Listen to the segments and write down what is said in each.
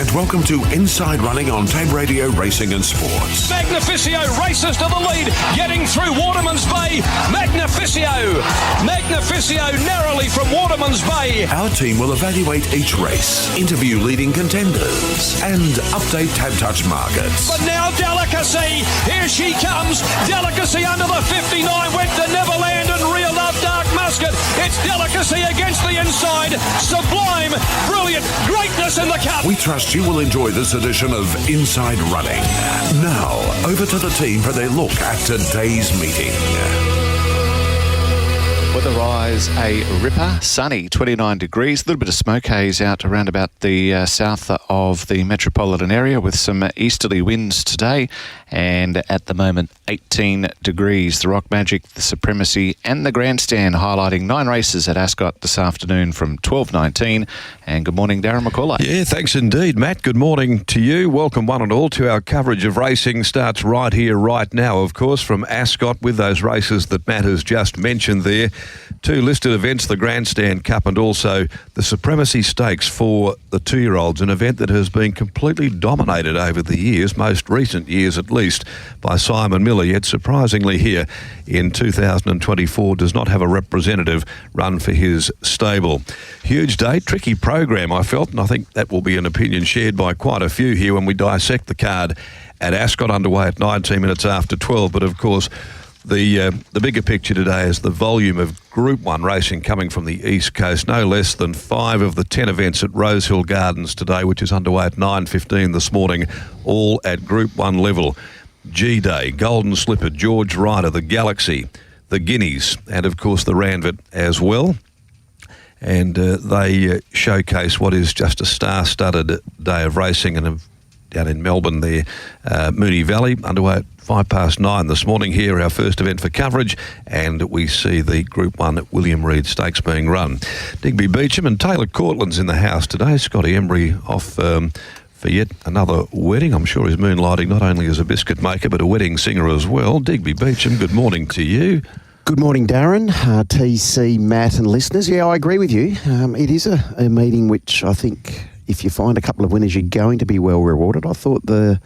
and welcome to Inside Running on Tab Radio Racing and Sports. Magnificio races to the lead, getting through Waterman's Bay. Magnificio narrowly from Waterman's Bay. Our team will evaluate each race, interview leading contenders, and update Tab Touch markets. But now Delicacy, here she comes. Delicacy under the 59 went to Neverland and Real Love Dark Musket. It's Delicacy against the inside. Sublime, brilliant, greatness in the cup. We trust you will enjoy this edition of Inside Running. Now, over to the team for their look at today's meeting. Weather-wise, a ripper, sunny, 29 degrees, a little bit of smoke haze out around about the south of the metropolitan area with some easterly winds today, and at the moment 18 degrees. The Rock Magic, the Supremacy and the Grandstand highlighting 9 races at Ascot this afternoon from 12:19. And good morning, Darren McAullay. Yeah, thanks indeed, Matt. Good morning to you. Welcome one and all to our coverage of racing. Starts right here, right now, of course, from Ascot with those races that Matt has just mentioned there. 2 listed events, the Grandstand Cup and also the Supremacy Stakes for the 2-year-olds, an event that has been completely dominated over the years, most recent years at least, by Simon Miller, yet surprisingly here in 2024 does not have a representative run for his stable. Huge day, tricky program I felt, and I think that will be an opinion shared by quite a few here when we dissect the card at Ascot, underway at 19 minutes after 12, but of course the bigger picture today is the volume of Group 1 racing coming from the East Coast. No less than 5 of the 10 events at Rosehill Gardens today, which is underway at 9:15 this morning, all at Group 1 level. G-Day, Golden Slipper, George Ryder, the Galaxy, the Guineas, and of course the Ranvet as well. And they showcase what is just a star-studded day of racing and down in Melbourne there, Moonee Valley, underway at 9:05 this morning here, our first event for coverage, and we see the Group 1 William Reid Stakes being run. Digby, Beacham and Taylor Courtland's in the house today. Scotty Embry off for yet another wedding. I'm sure he's moonlighting not only as a biscuit maker but a wedding singer as well. Digby, Beacham, good morning to you. Good morning, Darren, TC, Matt and listeners. Yeah, I agree with you. It is a meeting which I think if you find a couple of winners, you're going to be well rewarded. I thought the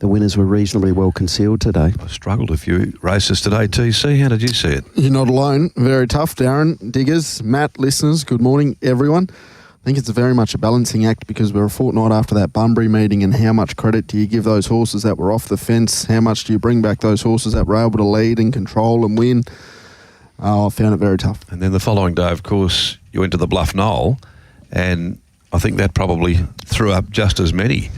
winners were reasonably well concealed today. I struggled a few races today, TC. How did you see it? You're not alone. Very tough, Darren. Diggers, Matt, listeners, good morning, everyone. I think it's very much a balancing act because we're a fortnight after that Bunbury meeting, and how much credit do you give those horses that were off the fence? How much do you bring back those horses that were able to lead and control and win? I found it very tough. And then the following day, of course, you went to the Bluff Knoll, and I think that probably threw up just as many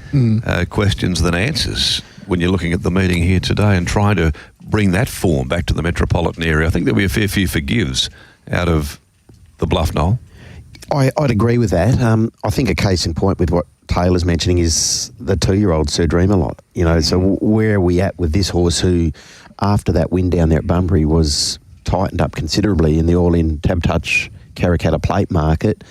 questions than answers when you're looking at the meeting here today and trying to bring that form back to the metropolitan area. I think there'll be a fair few forgives out of the Bluff Knoll. I'd agree with that. I think a case in point with what Taylor's mentioning is the 2-year-old Sir Dream-A-Lot. You know, so where are we at with this horse who, after that win down there at Bunbury, was tightened up considerably in the all-in Tab Touch Karrakatta plate market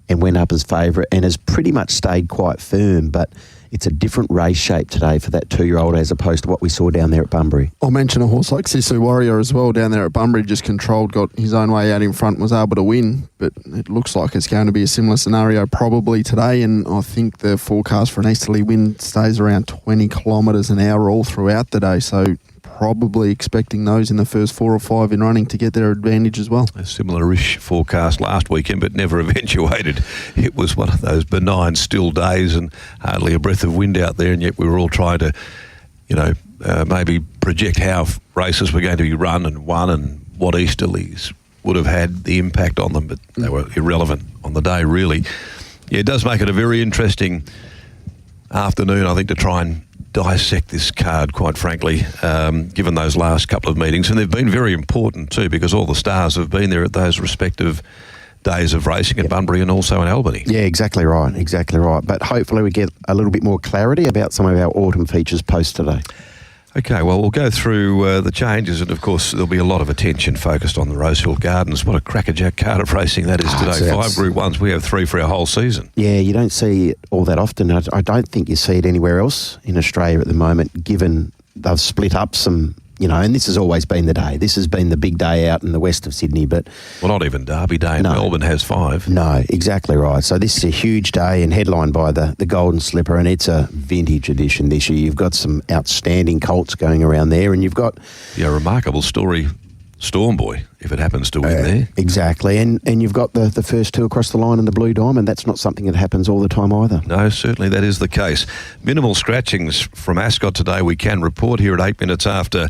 and went up as favourite and has pretty much stayed quite firm, but it's a different race shape today for that 2-year-old as opposed to what we saw down there at Bunbury. I'll mention a horse like Sisu Warrior as well down there at Bunbury, just controlled, got his own way out in front, was able to win, but it looks like it's going to be a similar scenario probably today, and I think the forecast for an easterly wind stays around 20 kilometres an hour all throughout the day, so probably expecting those in the first 4 or 5 in running to get their advantage as well. A similar-ish forecast last weekend, but never eventuated. It was one of those benign, still days and hardly a breath of wind out there, and yet we were all trying to, maybe project how races were going to be run and won and what easterlies would have had the impact on them, but they were irrelevant on the day, really. Yeah, it does make it a very interesting afternoon, I think, to try and dissect this card, quite frankly, given those last couple of meetings. And they've been very important too, because all the stars have been there at those respective days of racing at Bunbury and also in Albany. Yeah, exactly right. But hopefully we get a little bit more clarity about some of our autumn features post today. Okay, well, we'll go through the changes, and of course there'll be a lot of attention focused on the Rosehill Gardens. What a crackerjack card of racing that is today. 5 Group 1s, we have 3 for our whole season. Yeah, you don't see it all that often. I don't think you see it anywhere else in Australia at the moment, given they've split up some and this has always been the day. This has been the big day out in the west of Sydney. But well, not even Derby Day in Melbourne has 5. No, exactly right. So this is a huge day and headlined by the Golden Slipper, and it's a vintage edition this year. You've got some outstanding colts going around there, and you've got... Yeah, a remarkable story, Storm Boy, if it happens to win there. Exactly, and you've got the first 2 across the line in the Blue Diamond. That's not something that happens all the time either. No, certainly that is the case. Minimal scratchings from Ascot today we can report here at 8 minutes after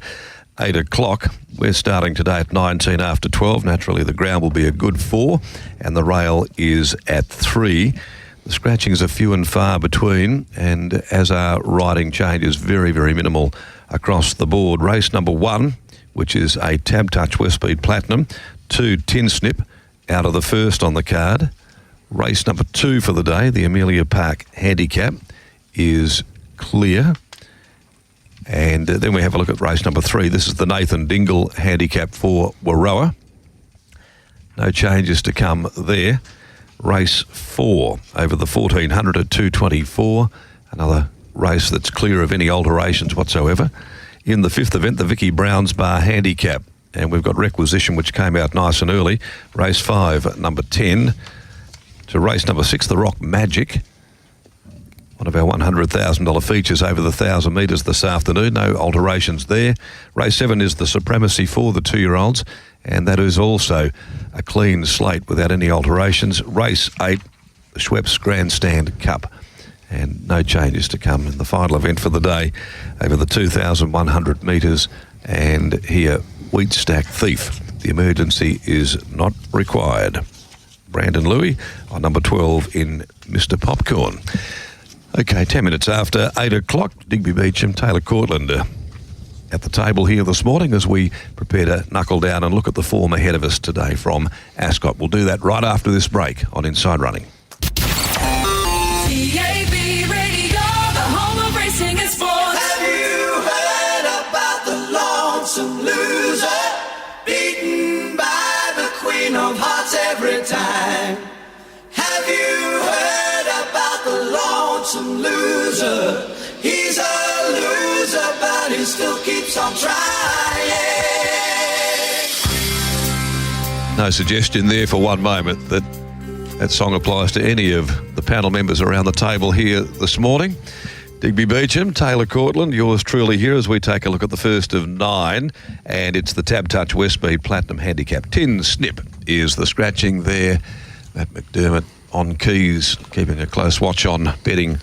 8 o'clock. We're starting today at 19 after 12. Naturally, the ground will be a good 4, and the rail is at 3. The scratchings are few and far between, and as our riding changes, very, very minimal across the board. Race number 1, which is a Tab Touch West Speed Platinum, 2 Tin Snip out of the first on the card. Race number 2 for the day, the Amelia Park Handicap, is clear. And then we have a look at race number 3. This is the Nathan Dingle Handicap for Warroa. No changes to come there. Race 4 over the 1400 at 224. Another race that's clear of any alterations whatsoever. In the 5th event, the Vicky Browns Bar Handicap. And we've got Requisition, which came out nice and early. Race 5, number 10. To race number 6, the Rock Magic. One of our $100,000 features over the 1,000 metres this afternoon. No alterations there. Race 7 is the Supremacy for the 2-year-olds. And that is also a clean slate without any alterations. Race 8, the Schweppes Grandstand Cup. And no changes to come in the final event for the day over the 2,100 metres. And here, Wheat Stack Thief. The emergency is not required. Brandon Louis on number 12 in Mr. Popcorn. Okay, 10 minutes after 8 o'clock, Digby, Beacham, Taylor, Courtland at the table here this morning as we prepare to knuckle down and look at the form ahead of us today from Ascot. We'll do that right after this break on Inside Running. TAB Radio, the home of racing and sports. Have you heard about the lonesome loser? Beaten by the Queen of Hearts every time. Have you heard about the lonesome loser? He's a loser, but he still keeps on trying. No suggestion there for one moment that that song applies to any of the panel members around the table here this morning. Digby, Beacham, Taylor, Courtland, yours truly here as we take a look at the first of 9, and it's the Tab Touch West Speed Platinum Handicap. Tin Snip is the scratching there. Matt McDermott on keys, keeping a close watch on betting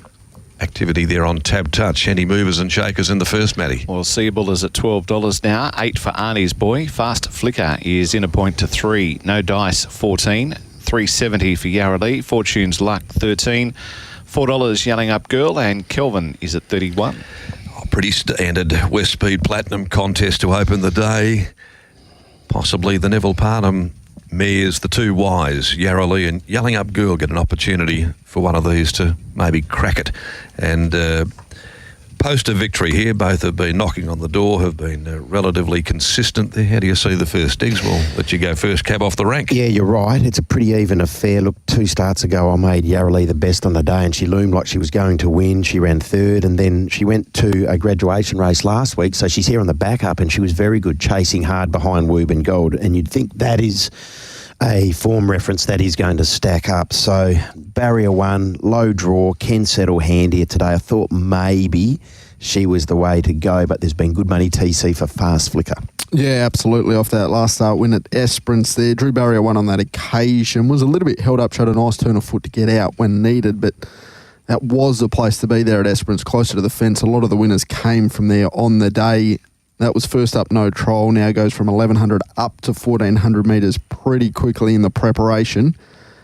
activity there on Tab Touch. Any movers and shakers in the first, Matty? Well, Seabull is at $12 now. 8 for Arnie's Boy. Fast Flicker is in a point to 3. No Dice, 14. $3.70 for Yarralee. Fortune's Luck, 13. $4 Yelling Up Girl, and Kelvin is at 31. Pretty standard West Speed Platinum contest to open the day. Possibly the Neville Parnham mares, the 2 Ys, Yarralee and Yelling Up Girl, get an opportunity for one of these to maybe crack it. And post a victory here, both have been knocking on the door, have been relatively consistent there. How do you see the first, Diggs? We'll let you go first, cab off the rank. Yeah, you're right. It's a pretty even affair. Look, 2 starts ago I made Yarralee the best on the day, and she loomed like she was going to win. She ran 3rd, and then she went to a graduation race last week, so she's here on the back-up, and she was very good chasing hard behind Woob and Gold, and you'd think that is a form reference that is going to stack up. So barrier 1, low draw, can settle hand here today. I thought maybe she was the way to go, but there's been good money TC for Fast Flicker. Yeah, absolutely. Off that last start win at Esperance there. Drew barrier 1 on that occasion. Was a little bit held up, showed a nice turn of foot to get out when needed, but that was the place to be there at Esperance, closer to the fence. A lot of the winners came from there on the day. That was first up, No Troll. Now goes from 1,100 up to 1,400 metres pretty quickly in the preparation.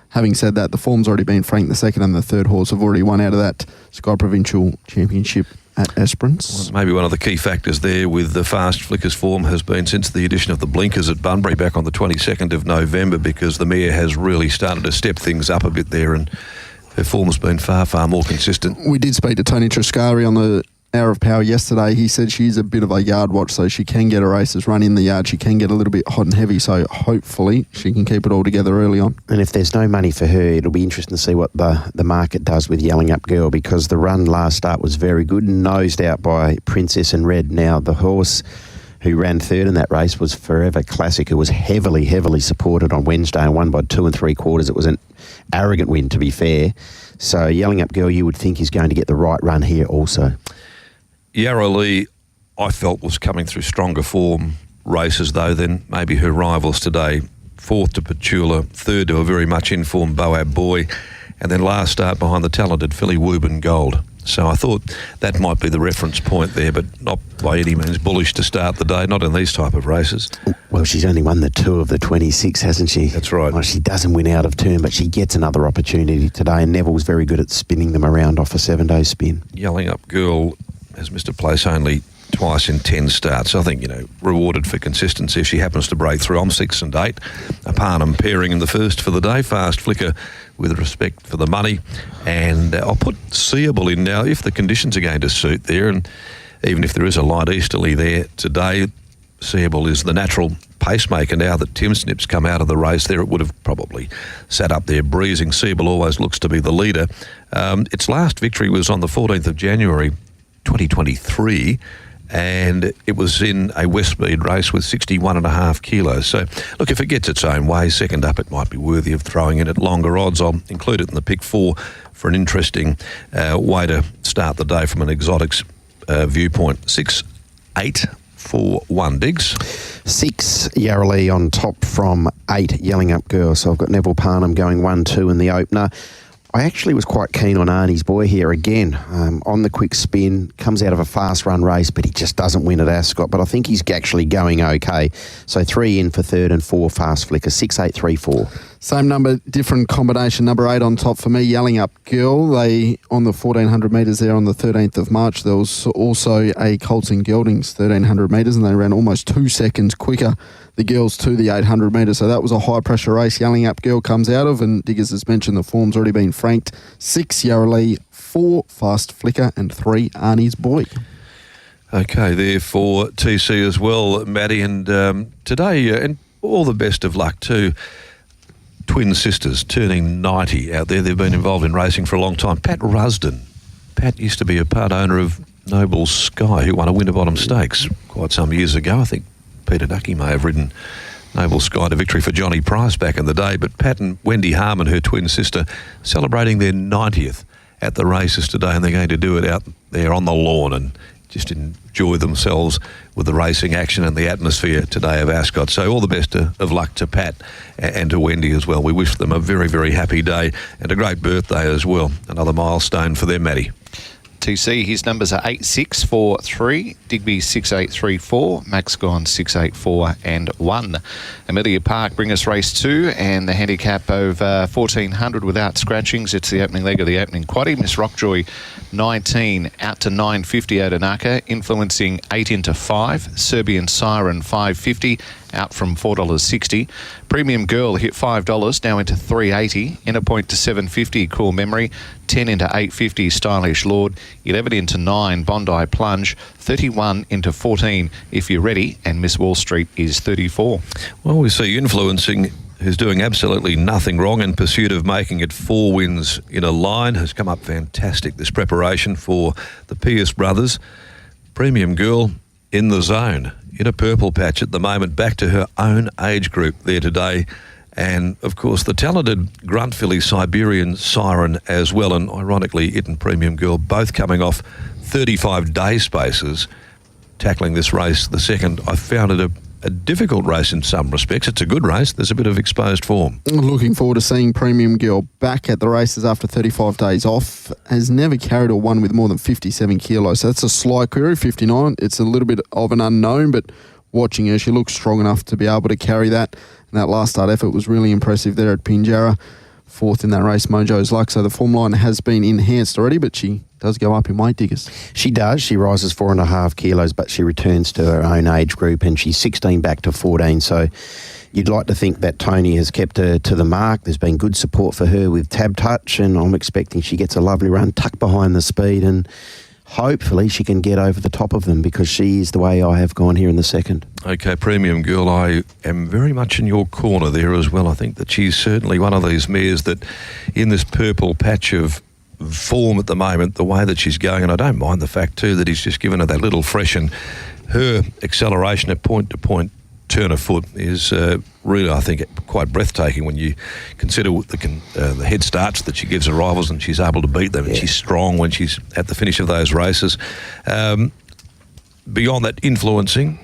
Having said that, the form's already been franked. The second and the third horse have already won out of that Sky Provincial Championship at Esperance. Well, maybe one of the key factors there with the Fast Flicker's form has been since the addition of the blinkers at Bunbury back on the 22nd of November, because the mare has really started to step things up a bit there, and her form's been far, far more consistent. We did speak to Tony Triscari on the Hour of Power yesterday. He said she's a bit of a yard watch, so she can get her races run in the yard. She can get a little bit hot and heavy, so hopefully she can keep it all together early on. And if there's no money for her, it'll be interesting to see what the market does with Yelling Up Girl, because the run last start was very good and nosed out by Princess and Red. Now the horse, who ran third in that race, was Forever Classic, who was heavily, heavily supported on Wednesday and won by 2 3/4. It was an arrogant win, to be fair. So Yelling Up Girl, you would think, is going to get the right run here also. Yarra Lee, I felt, was coming through stronger form races, though, than maybe her rivals today. 4th to Petula, 3rd to a very much informed Boab Boy, and then last start behind the talented filly Woburn Gold. So I thought that might be the reference point there, but not by any means bullish to start the day, not in these type of races. Well, she's only won the 2 of the 26, hasn't she? That's right. Well, she doesn't win out of turn, but she gets another opportunity today, and Neville's very good at spinning them around off a 7-day spin. Yelling Up Girl has missed a place only twice in 10 starts. I think, rewarded for consistency if she happens to break through. I'm 6 and 8. A Parnham pairing in the first for the day. Fast Flicker with respect for the money. And I'll put Seeable in now if the conditions are going to suit there. And even if there is a light easterly there today, Seeable is the natural pacemaker. Now that Tim Snip's come out of the race there, it would have probably sat up there breezing. Seeable always looks to be the leader. Its last victory was on the 14th of January 2023. And it was in a Westmead race with 61.5 kilos. So, look, if it gets its own way, second up, it might be worthy of throwing in at longer odds. I'll include it in the pick 4 for an interesting way to start the day from an exotics viewpoint. 6, 8, 4, 1. Diggs? 6, Yarra Lee on top from 8, Yelling Up Girl. So I've got Neville Parnham going 1-2 in the opener. I actually was quite keen on Arnie's Boy here again. On the quick spin, comes out of a fast run race, but he just doesn't win at Ascot. But I think he's actually going okay. So 3 in for 3rd and 4, Fast Flicker. 6, 8, 3, 4. Same number, different combination. Number 8 on top for me, Yelling Up Girl. They, on the 1,400 metres there on the 13th of March, there was also a Colts and Geldings 1,300 metres, and they ran almost 2 seconds quicker, the girls, to the 800 metres. So that was a high-pressure race Yelling Up Girl comes out of, and Diggers has mentioned the form's already been franked. 6, Yarra Lee, 4, Fast Flicker, and 3, Arnie's Boy. Okay, there for TC as well, Maddie. And today, and all the best of luck too, twin sisters turning 90 out there. They've been involved in racing for a long time. Pat Rusden. Pat used to be a part owner of Noble Sky, who won a Winterbottom Stakes quite some years ago. I think Peter Ducky may have ridden Noble Sky to victory for Johnny Price back in the day. But Pat and Wendy Harmon, her twin sister, celebrating their 90th at the races today, and they're going to do it out there on the lawn and just enjoy themselves with the racing action and the atmosphere today of Ascot. So all the best of luck to Pat and to Wendy as well. We wish them a very, very happy day and a great birthday as well. Another milestone for them, Matty. TC, his numbers are 8643, Digby 6834, Max Gone 684 and 1. Amelia Park bring us race 2 and the handicap over 1400 without scratchings. It's the opening leg of the opening quaddie. Miss Rockjoy 19 out to 950 Odanaka, influencing 8 into 5. Serbian Siren 550 out from $4.60. Premium Girl hit $5, now into $3.80. Inner Point to $7.50, Cool Memory. 10 into $8.50, Stylish Lord. 11 into 9, Bondi Plunge. 31 into 14, If You're Ready. And Miss Wall Street is 34. Well, we see Influencing, who's doing absolutely nothing wrong in pursuit of making it 4 wins in a line, has come up fantastic this preparation for the Pierce brothers. Premium Girl in the zone, in a purple patch at the moment, back to her own age group there today. And, of course, the talented grunt filly Siberian Siren as well, and ironically, It and Premium Girl both coming off 35-day spaces, tackling this race, the second. I found it a difficult race in some respects. It's a good race. There's a bit of exposed form. Looking forward to seeing Premium Girl back at the races after 35 days off. Has never carried or won with more than 57 kilos. So that's a slight query, 59. It's a little bit of an unknown, but watching her, she looks strong enough to be able to carry that. And that last start effort was really impressive there at Pinjarra. 4th in that race, Mojo's Luck. So the form line has been enhanced already, but she does go up in weight, Diggers. She does. She rises 4.5 kilos, but she returns to her own age group, and she's 16 back to 14. So you'd like to think that Tony has kept her to the mark. There's been good support for her with Tab Touch, and I'm expecting she gets a lovely run tucked behind the speed, and hopefully she can get over the top of them, because she is the way I have gone here in the second. Okay, Premium Girl, I am very much in your corner there as well. I think that she's certainly one of these mares that in this purple patch of form at the moment, the way that she's going, and I don't mind the fact too that he's just given her that little freshen. Her acceleration at point-to-point turn of foot is really, I think, quite breathtaking when you consider the head starts that she gives her rivals, and she's able to beat them, and she's strong when she's at the finish of those races. Beyond that, influencing,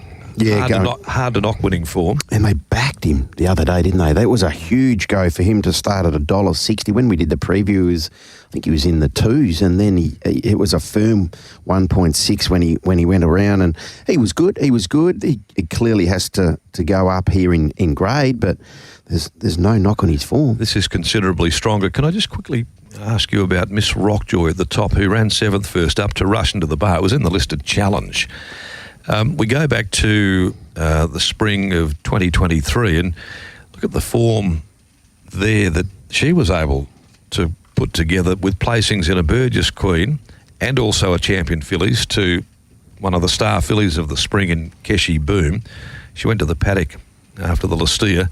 hard to knock winning form. And they backed him the other day, didn't they? That was a huge go for him to start at $1.60. When we did the preview, I think he was in the twos, and then it was a firm 1.6 when he went around, and he was good. He clearly has to go up here in grade, but there's no knock on his form. This is considerably stronger. Can I just quickly ask you about Miss Rockjoy at the top, who ran 7th first up to rush into the bar? It was in the listed challenge. We go back to the spring of 2023 and look at the form there that she was able to put together with placings in a Burgess Queen and also a champion fillies to one of the star fillies of the spring in Keshi Boom. She went to the paddock after the Lustia.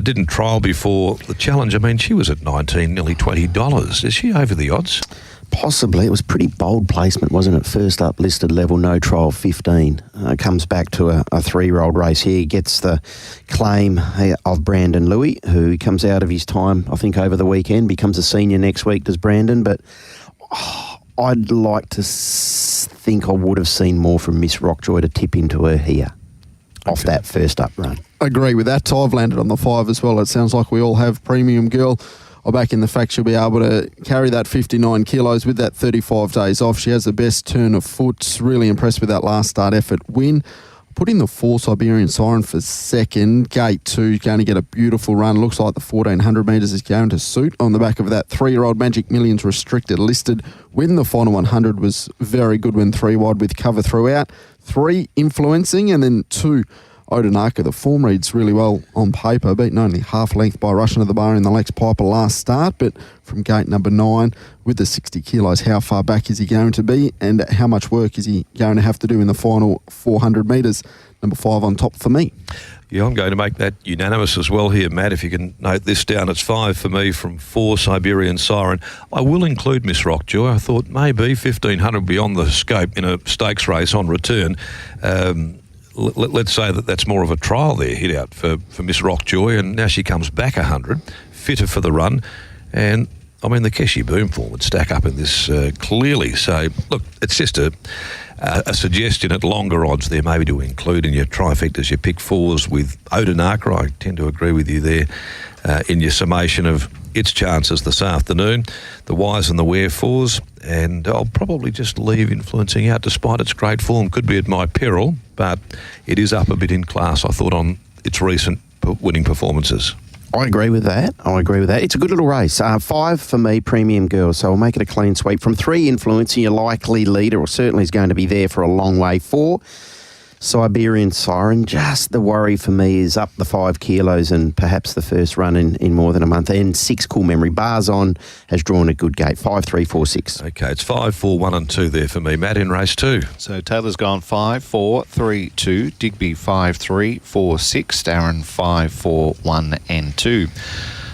Didn't trial before the challenge. I mean, she was at 19, nearly $20. Is she over the odds? Possibly. It was pretty bold placement, wasn't it? First up, listed level, no trial, 15. Comes back to a 3-year-old race here, gets the claim of Brandon Louis, who comes out of his time, I think, over the weekend, becomes a senior next week, does Brandon, but I'd like to think I would have seen more from Miss Rockjoy to tip into her here off that first up run. Agree with that. I've landed on the 5 as well. It sounds like we all have Premium Girl. I'll back in the fact she'll be able to carry that 59 kilos with that 35 days off. She has the best turn of foot. Really impressed with that last start effort win. Put in the 4 Siberian Siren for second. Gate 2 going to get a beautiful run. Looks like the 1400 metres is going to suit on the back of that 3-year-old Magic Millions restricted listed. When the final 100 was very good when 3 wide with cover throughout. 3 influencing, and then 2 Odinaka. The form reads really well on paper, beaten only half length by rushing to the bar in the Lex Piper last start, but from gate number 9 with the 60 kilos, how far back is he going to be and how much work is he going to have to do in the final 400 metres? Number 5 on top for me. Yeah, I'm going to make that unanimous as well here, Matt. If you can note this down, it's 5 for me from 4 Siberian Siren. I will include Miss Rockjoy. I thought maybe 1,500 beyond the scope in a stakes race on return. Let's say that's more of a trial there, hit out for Miss Rockjoy, and now she comes back 100, fitter for the run, and I mean the Keshi Boom form would stack up in this clearly. So look, it's just a suggestion at longer odds there, maybe to include in your trifectas, your pick 4s with Odinaka. I tend to agree with you there in your summation of its chances this afternoon, the whys and the wherefores, and I'll probably just leave influencing out despite its great form. Could be at my peril, but it is up a bit in class, I thought, on its recent winning performances. I agree with that. It's a good little race. 5 for me, Premium Girl, so I'll make it a clean sweep. From 3 influencing, your likely leader, or certainly is going to be there for a long way. 4 Siberian Siren. Just the worry for me is up the 5 kilos and perhaps the first run in more than a month. And 6 Cool Memory. Bars on has drawn a good gate. 5, 3, 4, 6. Okay, it's 5, 4, 1 and 2 there for me. Matt in race 2. So Taylor's gone 5, 4, 3, 2. Digby 5, 3, 4, 6. Darren 5, 4, 1 and 2.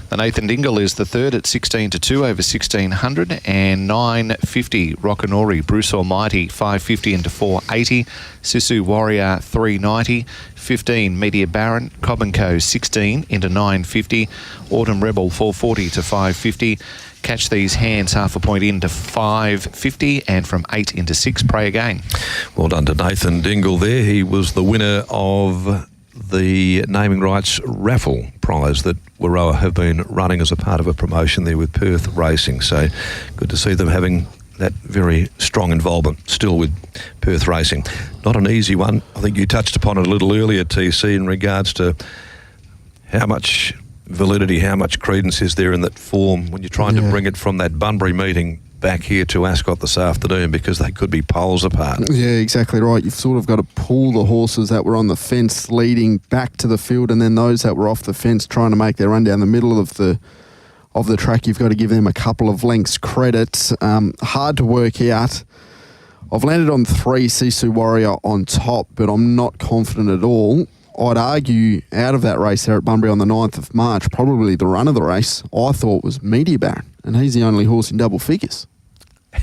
The Nathan Dingle is the third at 16 to 2 over 1600 and 950. Rockanori, Bruce Almighty 550 into 480. Sisu Warrior 390. 15 Media Baron, Cobb & Co 16 into 950. Autumn Rebel 440 to 550. Catch These Hands half a point into 550 and from 8 into 6. Pray again. Well done to Nathan Dingle there. He was the winner of the naming rights raffle prize that Warroa have been running as a part of a promotion there with Perth Racing. So good to see them having that very strong involvement still with Perth Racing. Not an easy one. I think you touched upon it a little earlier, TC, in regards to how much validity, how much credence is there in that form when you're trying to bring it from that Bunbury meeting back here to Ascot this afternoon, because they could be poles apart. Yeah, exactly right. You've sort of got to pull the horses that were on the fence leading back to the field, and then those that were off the fence trying to make their run down the middle of the track. You've got to give them a couple of lengths credit. Hard to work out. I've landed on 3 Sisu Warrior on top, but I'm not confident at all. I'd argue out of that race there at Bunbury on the 9th of March, probably the run of the race, I thought was Media Baron. and he's the only horse in double figures.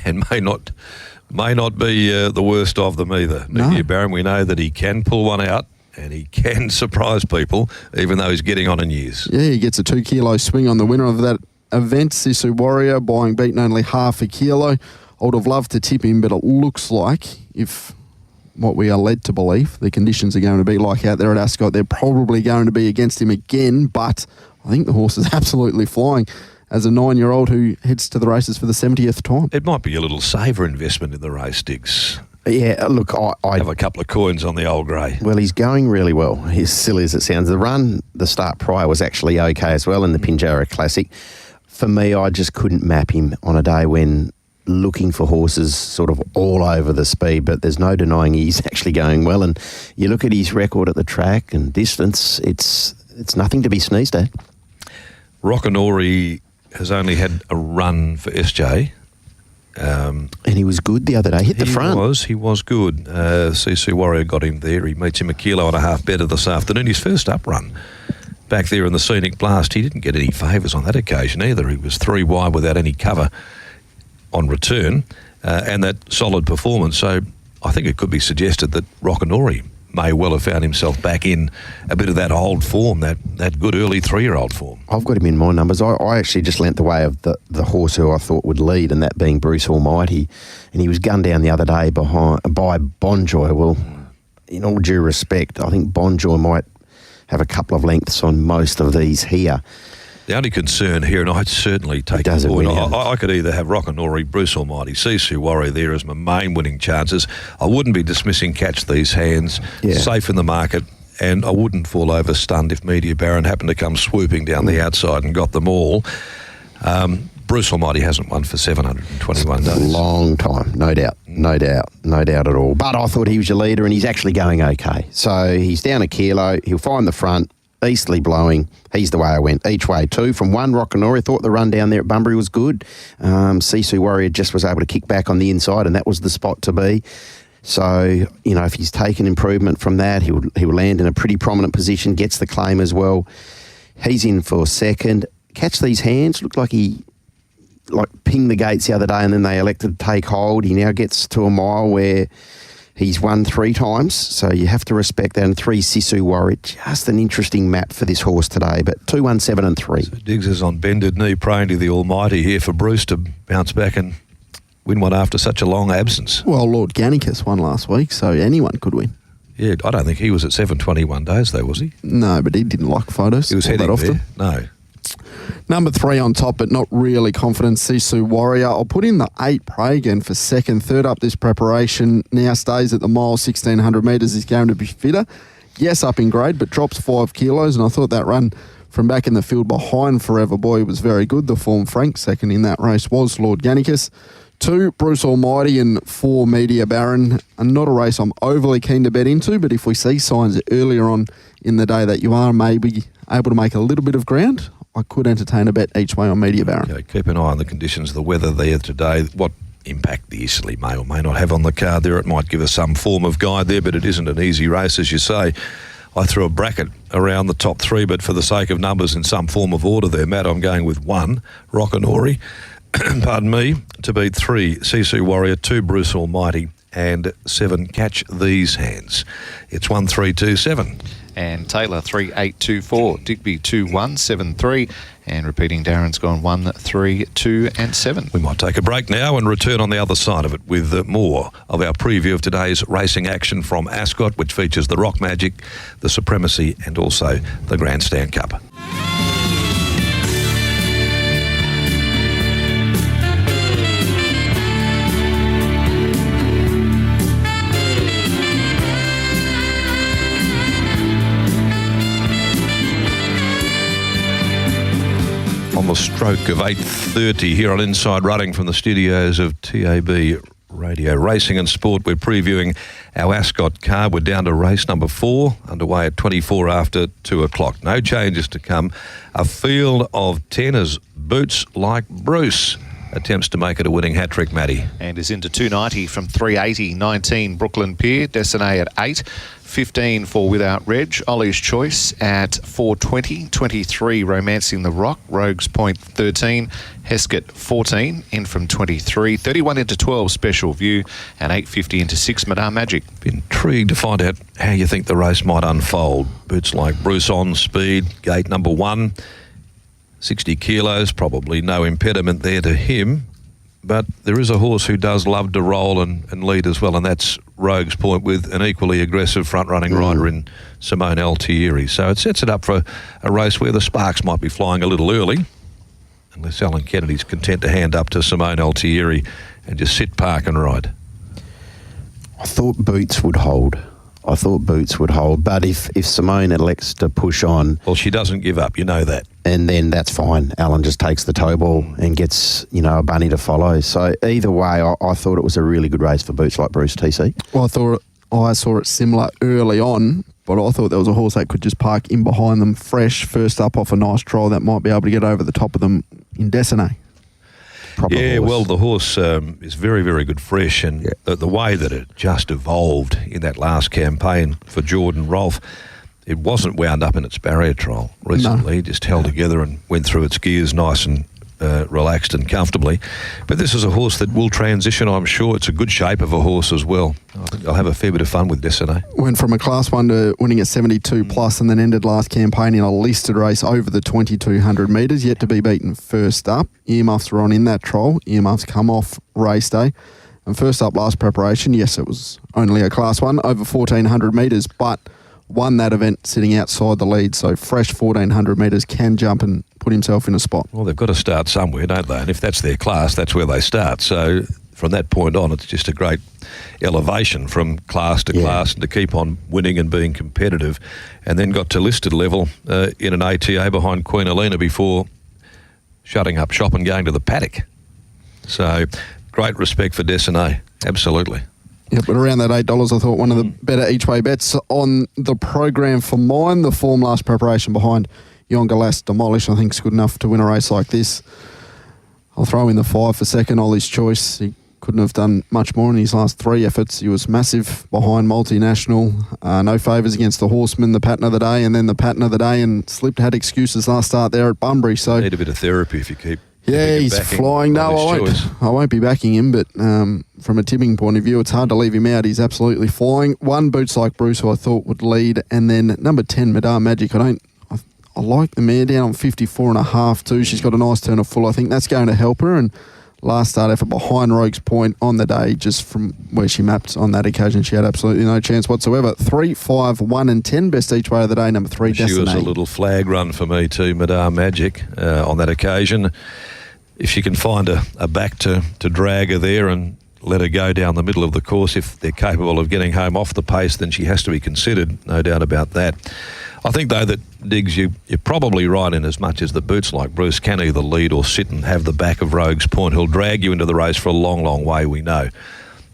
And may not be the worst of them either. No. Nicky Barron, we know that he can pull one out and he can surprise people, even though he's getting on in years. Yeah, he gets a 2 kilo swing on the winner of that event, Sisu Warrior, buying beaten only half a kilo. I would have loved to tip him, but it looks like, if what we are led to believe, the conditions are going to be like out there at Ascot, they're probably going to be against him again, but I think the horse is absolutely flying as a 9-year-old who heads to the races for the 70th time. It might be a little saver investment in the race, Diggs. Yeah, look, I Have a couple of coins on the old grey. Well, he's going really well. As silly as it sounds. The start prior was actually okay as well in the Pinjarra Classic. For me, I just couldn't map him on a day when looking for horses sort of all over the speed, but there's no denying he's actually going well. And you look at his record at the track and distance, it's nothing to be sneezed at. Rockanori has only had a run for SJ. And he was good the other day. Hit the front. He was good. Sisu Warrior got him there. He meets him 1.5 kilos better this afternoon. His first up run back there in the Scenic Blast. He didn't get any favours on that occasion either. He was 3 wide without any cover on return, and that solid performance. So I think it could be suggested that Rockanori may well have found himself back in a bit of that old form, that good early 3-year-old form. I've got him in my numbers. I actually just lent the way of the horse who I thought would lead, and that being Bruce Almighty. And he was gunned down the other day by Bonjoy. Well, in all due respect, I think Bonjoy might have a couple of lengths on most of these here. The only concern here, and I'd certainly take the point, I could either have Rockanori, Bruce Almighty, Sisu Warrior there as my main winning chances. I wouldn't be dismissing Catch These Hands, safe in the market, and I wouldn't fall over stunned if Media Baron happened to come swooping down the outside and got them all. Bruce Almighty hasn't won for 721 days. Long time, no doubt at all. But I thought he was your leader, and he's actually going okay. So he's down 1 kilo, he'll find the front, easterly blowing. He's the way I went. Each way 2 from 1. Rockanori, thought the run down there at Bunbury was good. Sisu Warrior just was able to kick back on the inside, and that was the spot to be. So, if he's taken improvement from that, he'll land in a pretty prominent position, gets the claim as well. He's in for second. Catch These Hands, looked like he pinged the gates the other day, and then they elected to take hold. He now gets to a mile where he's won 3 times, so you have to respect that. And 3, Sisu Warrior. Just an interesting map for this horse today, but 2, 1, 7 and 3. So Diggs is on bended knee, praying to the Almighty here for Bruce to bounce back and win one after such a long absence. Well, Lord Gannicus won last week, so anyone could win. Yeah, I don't think he was at 721 days though, was he? No, but he didn't like photos. He was heading that often. there. No. Number 3 on top, but not really confident, Sisu Warrior. I'll put in the 8 Pragan for second. Third up this preparation, now stays at the mile, 1,600 metres. He's going to be fitter. Yes, up in grade, but drops 5 kilos, and I thought that run from back in the field behind Forever Boy was very good. The form Frank second in that race was Lord Gannicus. 2, Bruce Almighty, and 4, Media Baron. And not a race I'm overly keen to bet into, but if we see signs earlier on in the day that you are maybe able to make a little bit of ground, I could entertain a bet each way on Media Baron. Okay, keep an eye on the conditions of the weather there today. What impact the easterly may or may not have on the card there. It might give us some form of guide there, but it isn't an easy race, as you say. I threw a bracket around the top 3, but for the sake of numbers in some form of order there, Matt, I'm going with 1, Rockanori, pardon me, to beat 3, Sisu Warrior, 2, Bruce Almighty, and 7, Catch These Hands. It's 1, 3, 2, 7. And Taylor 3, 8, 2, 4. Digby 2, 1, 7, 3. And repeating, Darren's gone 1, 3, 2 and 7. We might take a break now and return on the other side of it with more of our preview of today's racing action from Ascot, which features the Rock Magic, the Supremacy and also the Grandstand Cup. On the stroke of 8:30 here on Inside Running from the studios of TAB Radio Racing and Sport, we're previewing our Ascot card. We're down to race number 4, underway at 24 after 2 o'clock. No changes to come. A field of 10 as Boots Like Bruce attempts to make it a winning hat-trick, Matty. And is into 290 from 380. 19, Brooklyn Pier. Destinée at 8. 15 for Without Reg. Ollie's Choice at 4.20. 23, Romancing the Rock. Rogue's Point 13. Heskett 14 in from 23. 31 into 12, Special View. And 8.50 into 6, Madame Magic. Intrigued to find out how you think the race might unfold. Boots like Bruce on speed, gate number 1. 60 kilos, probably no impediment there to him. But there is a horse who does love to roll and lead as well, and that's Rogue's Point, with an equally aggressive front-running rider in Simone Altieri. So it sets it up for a race where the sparks might be flying a little early, unless Alan Kennedy's content to hand up to Simone Altieri and just sit, park and ride. I thought Boots would hold. But if Simone elects to push on... Well, she doesn't give up, you know that. And then that's fine. Alan just takes the toe ball and gets, a bunny to follow. So either way, I thought it was a really good race for Boots like Bruce, TC. Well, I saw it similar early on, but I thought there was a horse that could just park in behind them fresh, first up off a nice trial that might be able to get over the top of them in Destinée. Yeah, well, the horse is very, very good fresh, and the way that it just evolved in that last campaign for Jordan Rolfe, it wasn't wound up in its barrier trial recently. It just held together and went through its gears nice and relaxed and comfortably. But this is a horse that will transition, I'm sure. It's a good shape of a horse as well. I think I'll have a fair bit of fun with Destinée. Went from a Class 1 to winning at 72 plus, and then ended last campaign in a listed race over the 2,200 metres, yet to be beaten first up. Earmuffs were on in that trial. Earmuffs come off race day. And first up last preparation, yes, it was only a Class 1 over 1,400 metres, but won that event sitting outside the lead. So fresh 1,400 metres, can jump and put himself in a spot. Well, they've got to start somewhere, don't they? And if that's their class, that's where they start. So from that point on, it's just a great elevation from class to class, and to keep on winning and being competitive. And then got to listed level in an ATA behind Queen Elena before shutting up shop and going to the paddock. So great respect for Destinée, absolutely. Yeah, but around that $8, I thought one of the better each-way bets on the program for mine. The form last preparation behind Yongalas Demolish, I think, is good enough to win a race like this. I'll throw in the 5 for second, Ollie's Choice. He couldn't have done much more in his last 3 efforts. He was massive behind Multinational. No favours against the Horseman, the pattern of the day, and then the pattern of the day, and slipped, had excuses last start there at Bunbury. So need a bit of therapy if you keep... Yeah, he's flying. No, I won't be backing him, but from a tipping point of view, it's hard to leave him out. He's absolutely flying. 1, Boots Like Bruce, who I thought would lead, and then number 10, Madame Magic. I like the mare down on 54.5 too. She's got a nice turn of full. I think that's going to help her. And last start effort behind Rogue's Point on the day, just from where she mapped on that occasion, she had absolutely no chance whatsoever. 3, 5, 1 and 10, best each way of the day, number 3, Destinée. She was a little flag run for me too, Madame Magic, on that occasion. If she can find a back to drag her there and let her go down the middle of the course, if they're capable of getting home off the pace, then she has to be considered, no doubt about that. I think, though, that, Diggs, you're probably right in as much as the Boots Like Bruce can either lead or sit and have the back of Rogue's Point. He'll drag you into the race for a long, long way, we know.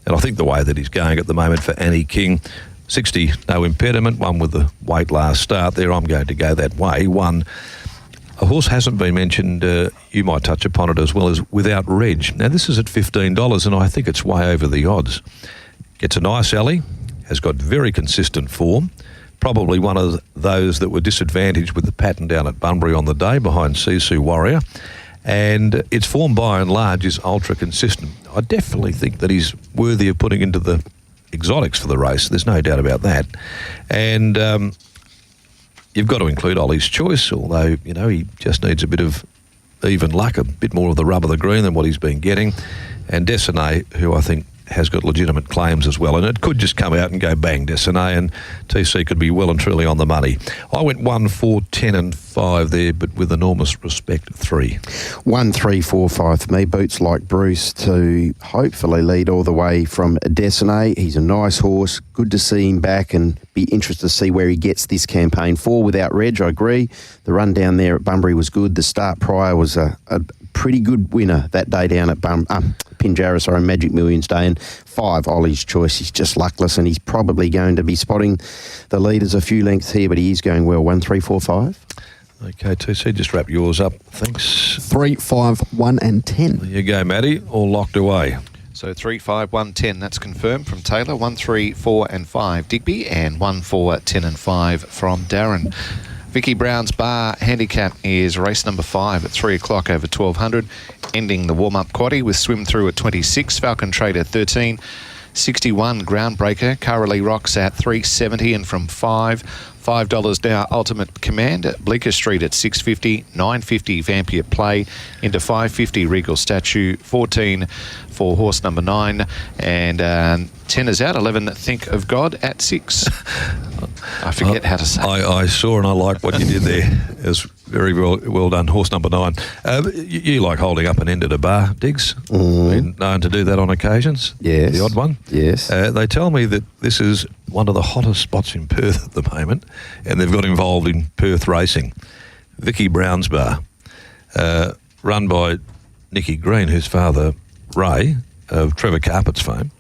And I think the way that he's going at the moment for Annie King, 60, no impediment, one with the weight last start there, I'm going to go that way. One, a horse hasn't been mentioned, you might touch upon it as well, as Without Reg. Now, this is at $15, and I think it's way over the odds. Gets a nice alley, has got very consistent form, probably one of those that were disadvantaged with the pattern down at Bunbury on the day behind Sisu Warrior, and its form by and large is ultra consistent. I definitely think that he's worthy of putting into the exotics for the race, there's no doubt about that. And you've got to include Ollie's Choice, although, he just needs a bit of even luck, a bit more of the rub of the green than what he's been getting. And Destinée, who I think has got legitimate claims as well, and it could just come out and go bang, Destinée, and TC could be well and truly on the money. I went 1, 4, 10 and 5 there, but with enormous respect, 3. 1, 3, 4, 5 for me. Boots Like Bruce to hopefully lead all the way from Destinée. He's a nice horse. Good to see him back, and be interested to see where he gets this campaign. 4, Without Reg, I agree. The run down there at Bunbury was good. The start prior was a pretty good winner that day down at Pinjarra, Magic Millions Day. And 5, Ollie's Choice. He's just luckless, and he's probably going to be spotting the leaders a few lengths here, but he is going well. 1, 3, 4, 5. Okay, TC, just wrap yours up. Thanks. 3, 5, 1 and 10. There you go, Matty. All locked away. So 3, 5, 1, 10. That's confirmed from Taylor. 1, 3, 4 and 5 Digby, and 1, 4, 10 and 5 from Darren. Vicky Brown's Bar handicap is race number 5 at 3 o'clock over 1200, ending the warm-up quaddie with swim through at 26, Falcon Trade at 13, 61 Groundbreaker, Carolee Rocks at 370, and from $5 now Ultimate Command at Bleecker Street at 650, 950 Vampire Play into 550 Regal Statue, 14 for horse number 9, and 10 is out, 11 Think of God at 6. I forget how to say it. I saw and I like what you did there. It was very well done. Horse number 9. You like holding up an end at a bar, Diggs? Been known to do that on occasions? Yes. The odd one? Yes. They tell me that this is one of the hottest spots in Perth at the moment, and they've got involved in Perth racing. Vicky Brown's Bar, run by Nicky Green, whose father, Ray, of Trevor Carpet's fame,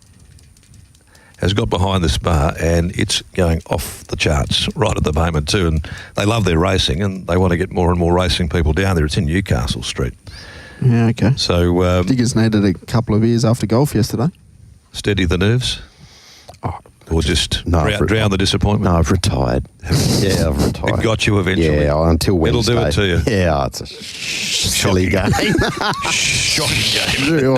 has got behind this bar, and it's going off the charts right at the moment too. And they love their racing, and they want to get more and more racing people down there. It's in Newcastle Street. Yeah, okay. So Diggers needed a couple of beers after golf yesterday. Steady the nerves? Or just drown the disappointment? No, I've retired. Yeah, I've retired. It got you eventually. Yeah, until Wednesday. It'll do it to you. Yeah, it's a silly game. Shocking game.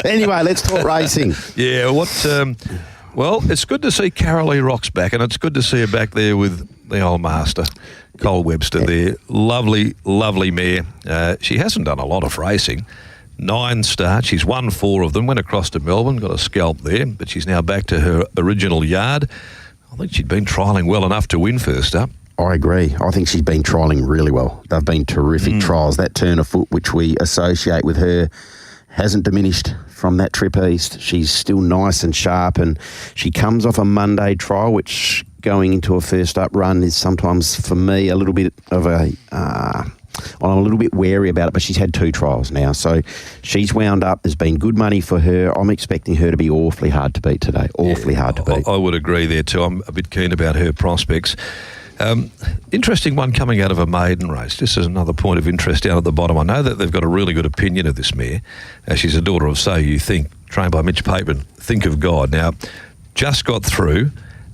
Anyway, let's talk racing. Yeah, well, it's good to see Carolee Rocks back, and it's good to see her back there with the old master, Cole Webster there. Lovely, lovely mare. She hasn't done a lot of racing. 9 starts. She's won 4 of them, went across to Melbourne, got a scalp there, but she's now back to her original yard. I think she'd been trialling well enough to win first up. I agree. I think she's been trialling really well. They've been terrific trials. That turn of foot, which we associate with her, hasn't diminished from that trip east. She's still nice and sharp, and she comes off a Monday trial, which going into a first up run is sometimes, for me, a little bit of a... I'm a little bit wary about it, but she's had 2 trials now. So she's wound up. There's been good money for her. I'm expecting her to be awfully hard to beat today. Awfully hard to beat. I would agree there too. I'm a bit keen about her prospects. Interesting one coming out of a maiden race. This is another point of interest down at the bottom. I know that they've got a really good opinion of this mare. She's a daughter of So You Think, trained by Mitch Pateman. Think of God. Now, just got through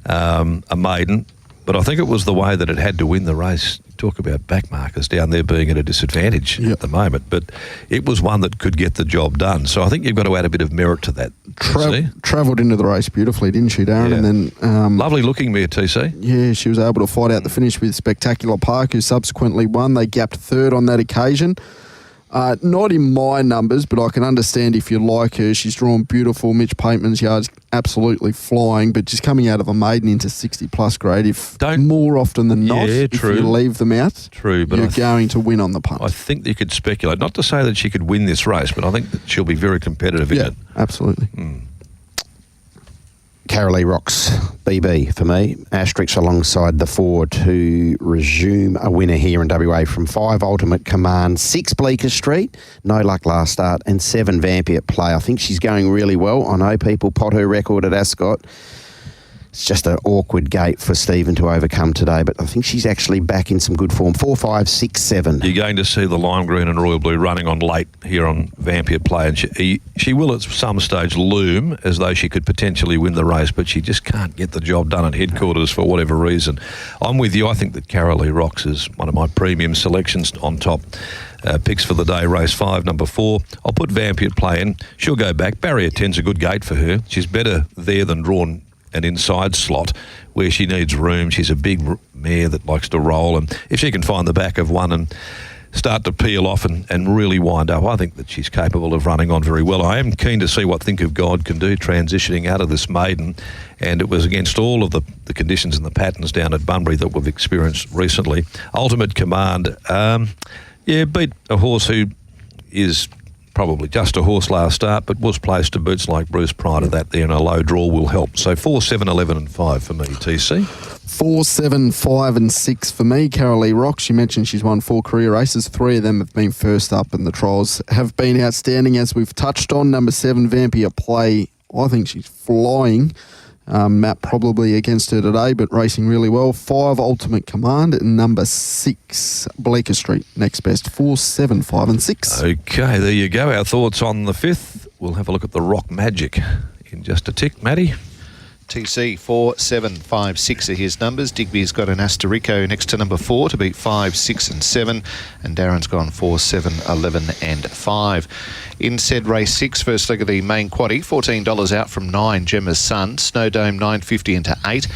a maiden, but I think it was the way that it had to win the race. Talk about backmarkers down there being at a disadvantage at the moment, but it was one that could get the job done. So I think you've got to add a bit of merit to that. Travelled into the race beautifully, didn't she, Darren? Yeah. And then lovely looking mare, TC. Yeah, she was able to fight out the finish with Spectacular Park, who subsequently won. They gapped 3rd on that occasion. Not in my numbers, but I can understand if you like her. She's drawn beautiful. Mitch Pateman's yard's absolutely flying, but she's coming out of a maiden into 60-plus grade. More often than not, if you leave them out, but you're going to win on the punt. I think you could speculate. Not to say that she could win this race, but I think that she'll be very competitive in it. Absolutely. Carolee Rocks, BB for me. Asterisk alongside the 4 to resume a winner here in WA from 5 Ultimate Command, 6 Bleecker Street, no luck last start, and 7 Vampire Play. I think she's going really well. I know people pot her record at Ascot. It's just an awkward gate for Stephen to overcome today, but I think she's actually back in some good form. 4, 5, 6, 7. You're going to see the lime green and royal blue running on late here on Vampire Play, and she will at some stage loom as though she could potentially win the race, but she just can't get the job done at headquarters for whatever reason. I'm with you. I think that Carolee Rocks is one of my premium selections on top. Picks for the day, race 5, number 4. I'll put Vampire Play in. She'll go back. Barrier 10's a good gate for her. She's better there than drawn an inside slot where she needs room. She's a big mare that likes to roll, and if she can find the back of one and start to peel off and really wind up, I think that she's capable of running on very well. I am keen to see what Think of God can do transitioning out of this maiden, and it was against all of the conditions and the patterns down at Bunbury that we've experienced recently. Ultimate Command, beat a horse who is probably just a horse last start, but was placed to boots like Bruce prior to that there, and a low draw will help. So 4, 7, 11 and 5 for me, TC. 4, 7, 5 and 6 for me. Carolee Rocks, you mentioned she's won 4 career races. 3 of them have been first up, and the trials have been outstanding, as we've touched on. Number 7, Vampire Play, I think she's flying. Matt probably against her today, but racing really well. 5 Ultimate Command and number 6 Bleecker Street next best. 4, 7, 5 and 6. Okay, there you go. Our thoughts on the 5th. We'll have a look at the Rock Magic in just a tick. Matty? TC 4, 7, 5, 6 are his numbers. Digby's got an Astorico next to number 4 to beat 5, 6 and 7. And Darren's gone 4, 7, 11 and 5. In said race 6, first leg of the main quaddie, $14 out from 9, Gemma's Sun. Snow Dome $9.50 into 8.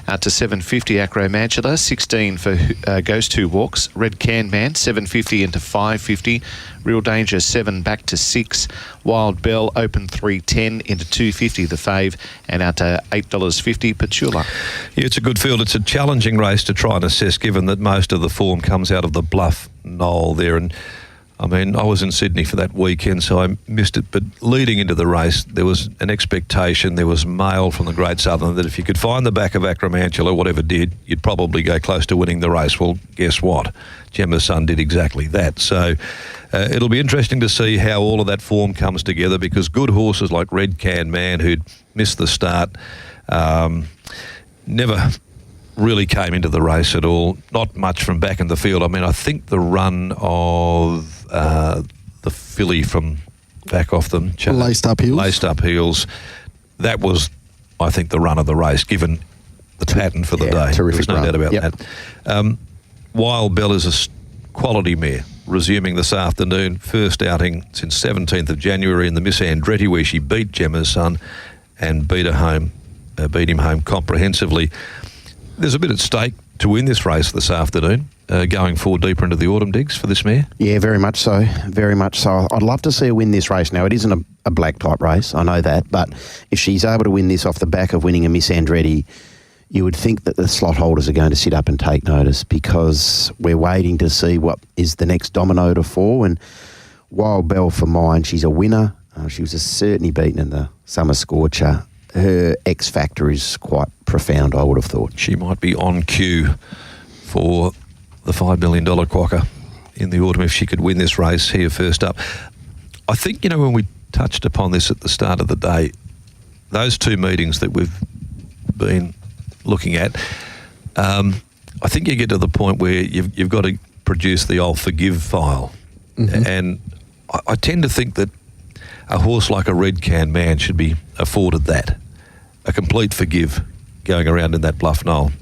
Out to $7.50 Acromantula, $16 for Ghost Who Walks. Red Can Man, $7.50 into $5.50. Real Danger, 7 back to 6. Wild Bell, open $3.10 into $2.50 the fave. And out to $8.50 Petula. Yeah, it's a good field. It's a challenging race to try and assess, given that most of the form comes out of the Bluff Knoll there. And I mean, I was in Sydney for that weekend, so I missed it. But leading into the race, there was an expectation, there was mail from the Great Southern that if you could find the back of Acromantula, whatever did, you'd probably go close to winning the race. Well, guess what? Gemma's Son did exactly that. So it'll be interesting to see how all of that form comes together, because good horses like Red Can Man, who'd missed the start, never really came into the race at all. Not much from back in the field. I mean, I think the run of the filly from back off them, Laced Up Heels, that was, I think, the run of the race, given the pattern for the day. Terrific There's no doubt about that. Wild Bell is a quality mare, resuming this afternoon. First outing since 17th of January in the Miss Andretti, where she beat Gemma's Son and beat him home comprehensively. There's a bit at stake to win this race this afternoon, going 4 deeper into the autumn, Diggs, for this mare. Yeah, very much so. Very much so. I'd love to see her win this race. Now, it isn't a black type race, I know that, but if she's able to win this off the back of winning a Miss Andretti, you would think that the slot holders are going to sit up and take notice, because we're waiting to see what is the next domino to fall. And Wild Bell, for mine, she's a winner. She was certainly beaten in the Summer Scorcher. Her X factor is quite profound, I would have thought. She might be on cue for the $5 million quokka in the autumn if she could win this race here first up. I think, you know, when we touched upon this at the start of the day, those 2 meetings that we've been looking at, I think you get to the point where you've got to produce the old forgive file. Mm-hmm. And I tend to think that a horse like a Red Can Man should be afforded that, a complete forgive going around in that Bluff Knoll.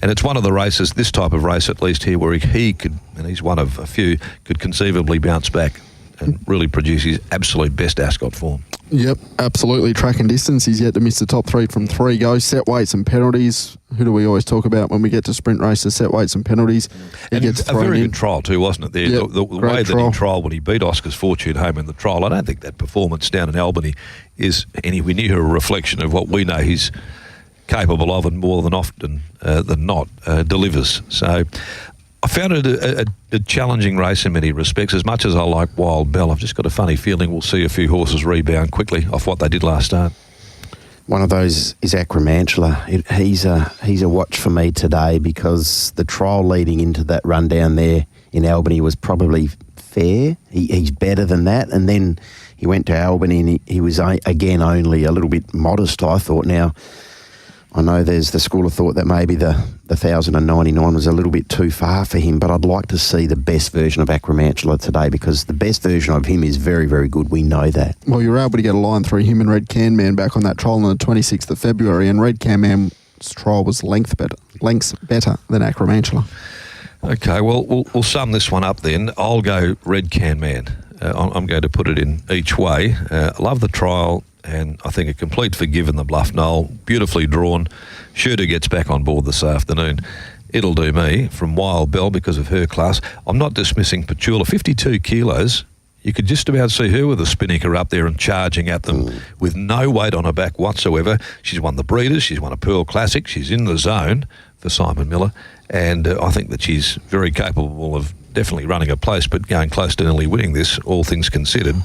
And it's one of the races, this type of race at least here, where he could, and he's one of a few, could conceivably bounce back and really produce his absolute best Ascot form. Yep, absolutely. Track and distance, he's yet to miss the top 3 from 3 goes. Set weights and penalties. Who do we always talk about when we get to sprint races? Set weights and penalties. He gets a very good trial too, wasn't it? There, yep, the way that he trialled when he beat Oscar's Fortune home in the trial, I don't think that performance down in Albany is anywhere near a reflection of what we know he's capable of, and more than often than not delivers. So I found it a challenging race in many respects. As much as I like Wild Bell, I've just got a funny feeling we'll see a few horses rebound quickly off what they did last start. One of those is Acromantula. He's a watch for me today, because the trial leading into that run down there in Albany was probably fair. He's better than that. And then he went to Albany and he was, again, only a little bit modest, I thought. Now, I know there's the school of thought that maybe the 1,099 was a little bit too far for him, but I'd like to see the best version of Acromantula today, because the best version of him is very, very good. We know that. Well, you were able to get a line through him and Red Can Man back on that trial on the 26th of February, and Red Can Man's trial was lengths better than Acromantula. Okay, well, we'll sum this one up then. I'll go Red Can Man. I'm going to put it in each way. I love the trial, and I think a complete forgive in the Bluff Knoll. Beautifully drawn. Shooter gets back on board this afternoon. It'll do me. From Wild Bell, because of her class. I'm not dismissing Petula. 52 kilos. You could just about see her with a spinnaker up there and charging at them with no weight on her back whatsoever. She's won the Breeders. She's won a Pearl Classic. She's in the zone for Simon Miller. And I think that she's very capable of definitely running a place, but going close to nearly winning this, all things considered.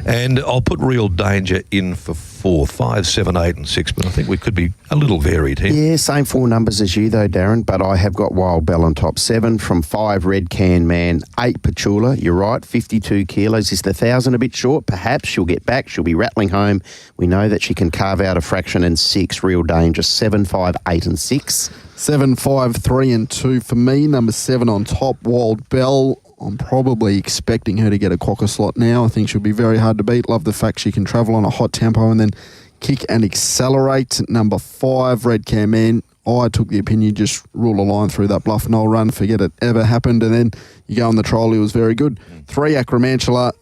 And I'll put Real Danger in for 4, 5, 7, 8 and 6, but I think we could be a little varied here. Yeah, same 4 numbers as you though, Darren, but I have got Wild Bell on top. 7 from 5 Red Can Man, 8 Petula, you're right, 52 kilos. Is the 1,000 a bit short? Perhaps. She'll get back, she'll be rattling home. We know that she can carve out a fraction. And 6 Real Danger, 7, 5, 8 and 6. 7, 5, 3 and 2 for me. Number 7 on top, Wild Bell. I'm probably expecting her to get a quokka slot now. I think she'll be very hard to beat. Love the fact she can travel on a hot tempo and then kick and accelerate. Number 5, Red Can Man. I took the opinion, just rule a line through that Bluff Knoll run, forget it ever happened, and then you go on the troll, he was very good. 3, Acromantula.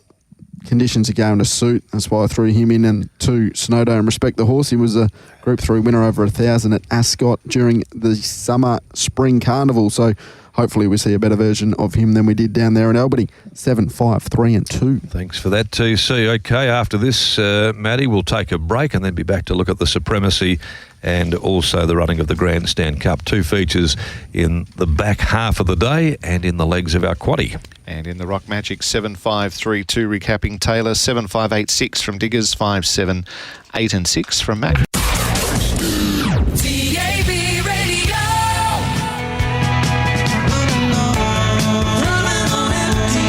Conditions are going to suit. That's why I threw him in. And 2, Snowdome. Respect the horse. He was a Group 3 winner over 1,000 at Ascot during the spring carnival. So hopefully we see a better version of him than we did down there in Albany. 7, 5, 3 and 2. Thanks for that, TC. Okay, after this, Maddie, we'll take a break and then be back to look at the Supremacy and also the running of the Grandstand Cup. 2 features in the back half of the day and in the legs of our quaddie. And in the Rock Magic, 7-5-3-2 recapping Taylor, 7-5-8-6 from Diggers, 5-7, 8 and 6 from Mac. DAB Radio. Running on empty.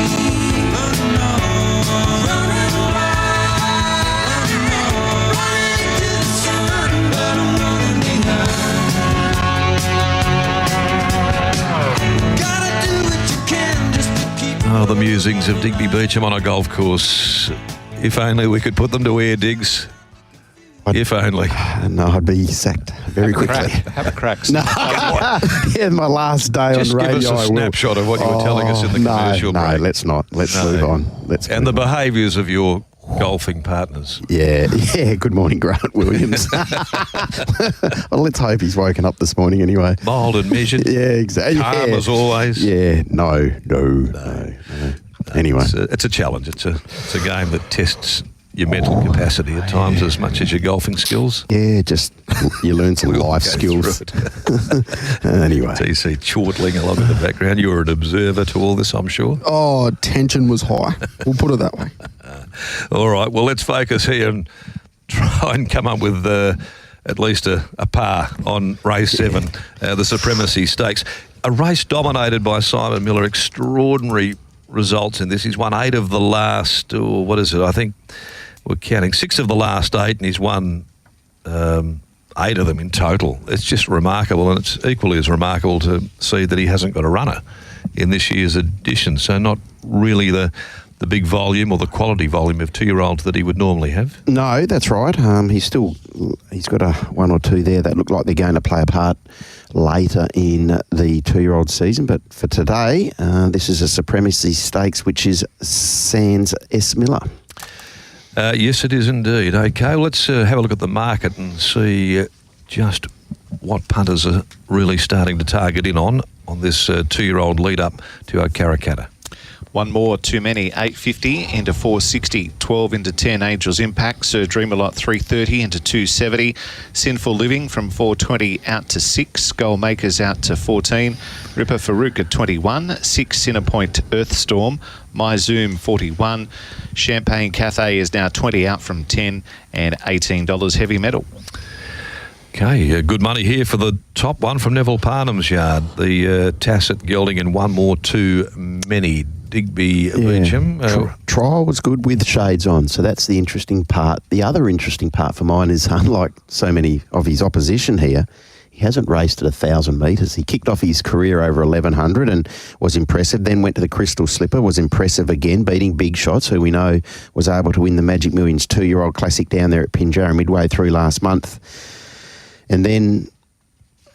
Running wild. Running to the sun, but I'm running behind. Gotta do what you can just to keep. Oh, the musings of Digby Beacham on a golf course. If only we could put them to air, Diggs. If only. No, I'd be sacked very quickly. Have a crack. No, yeah, my last day Just on radio. give us a snapshot of what you were telling us in the commercial break. No, let's not. Let's move on. And the behaviours of your golfing partners. Yeah. Good morning, Grant Williams. Well, let's hope he's woken up this morning anyway. Mild and measured. Yeah, exactly. Calm as always. Yeah, no. Anyway. It's a challenge. It's a game that tests your mental capacity at times as much as your golfing skills. Yeah, just you learn some life skills. Anyway. TC chortling along in the background. You were an observer to all this, I'm sure. Oh, tension was high. We'll put it that way. All right, well, let's focus here and try and come up with at least a par on race 7, the Supremacy Stakes. A race dominated by Simon Miller. Extraordinary results in this. He's won 8 of the last, I think we're counting 6 of the last 8, and he's won 8 of them in total. It's just remarkable, and it's equally as remarkable to see that he hasn't got a runner in this year's edition. So not really the big volume or the quality volume of 2-year-olds that he would normally have. No, that's right. He's got a 1 or 2 there that look like they're going to play a part later in the 2-year-old season. But for today, this is a Supremacy Stakes, which is Sans S. Miller. Yes, it is indeed. Okay, let's have a look at the market and see just what punters are really starting to target in on this 2-year-old lead up to our Karrakatta. One more, too many. 850 into 460. 12 into 10. Angels Impact. Sir Dreamalot 330 into 270. Sinful Living from 420 out to 6. Goal Makers out to 14. Ripper Farouk at 21. 6 Cinepoint Earthstorm. My Zoom 41. Champagne Cathay is now 20 out from 10 and $18 heavy metal. Okay, good money here for the top one from Neville Parnham's yard. The Tacit gelding in one more too many. Digby Beacham. Trial was good with shades on, so that's the interesting part. The other interesting part for mine is, unlike so many of his opposition here, he hasn't raced at 1,000 metres. He kicked off his career over 1,100 and was impressive, then went to the Crystal Slipper, was impressive again, beating Big Shots, who we know was able to win the Magic Millions 2-year-old classic down there at Pinjarra midway through last month. And then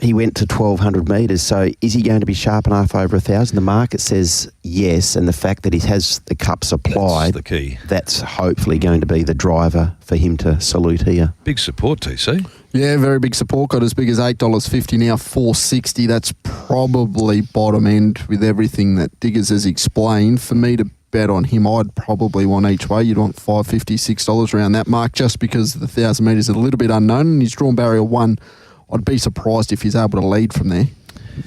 he went to 1,200 metres. So is he going to be sharp enough over 1,000? The market says yes, and the fact that he has the cup supplied, that's the key. That's hopefully going to be the driver for him to salute here. Big support, TC. Yeah, very big support. Got as big as $8.50 now, $4.60. That's probably bottom end with everything that Diggers has explained. For me to bet on him, I'd probably want each way. You'd want $5.50, $6 around that mark, just because the 1,000 metres is a little bit unknown and he's drawn barrier 1. I'd be surprised if he's able to lead from there.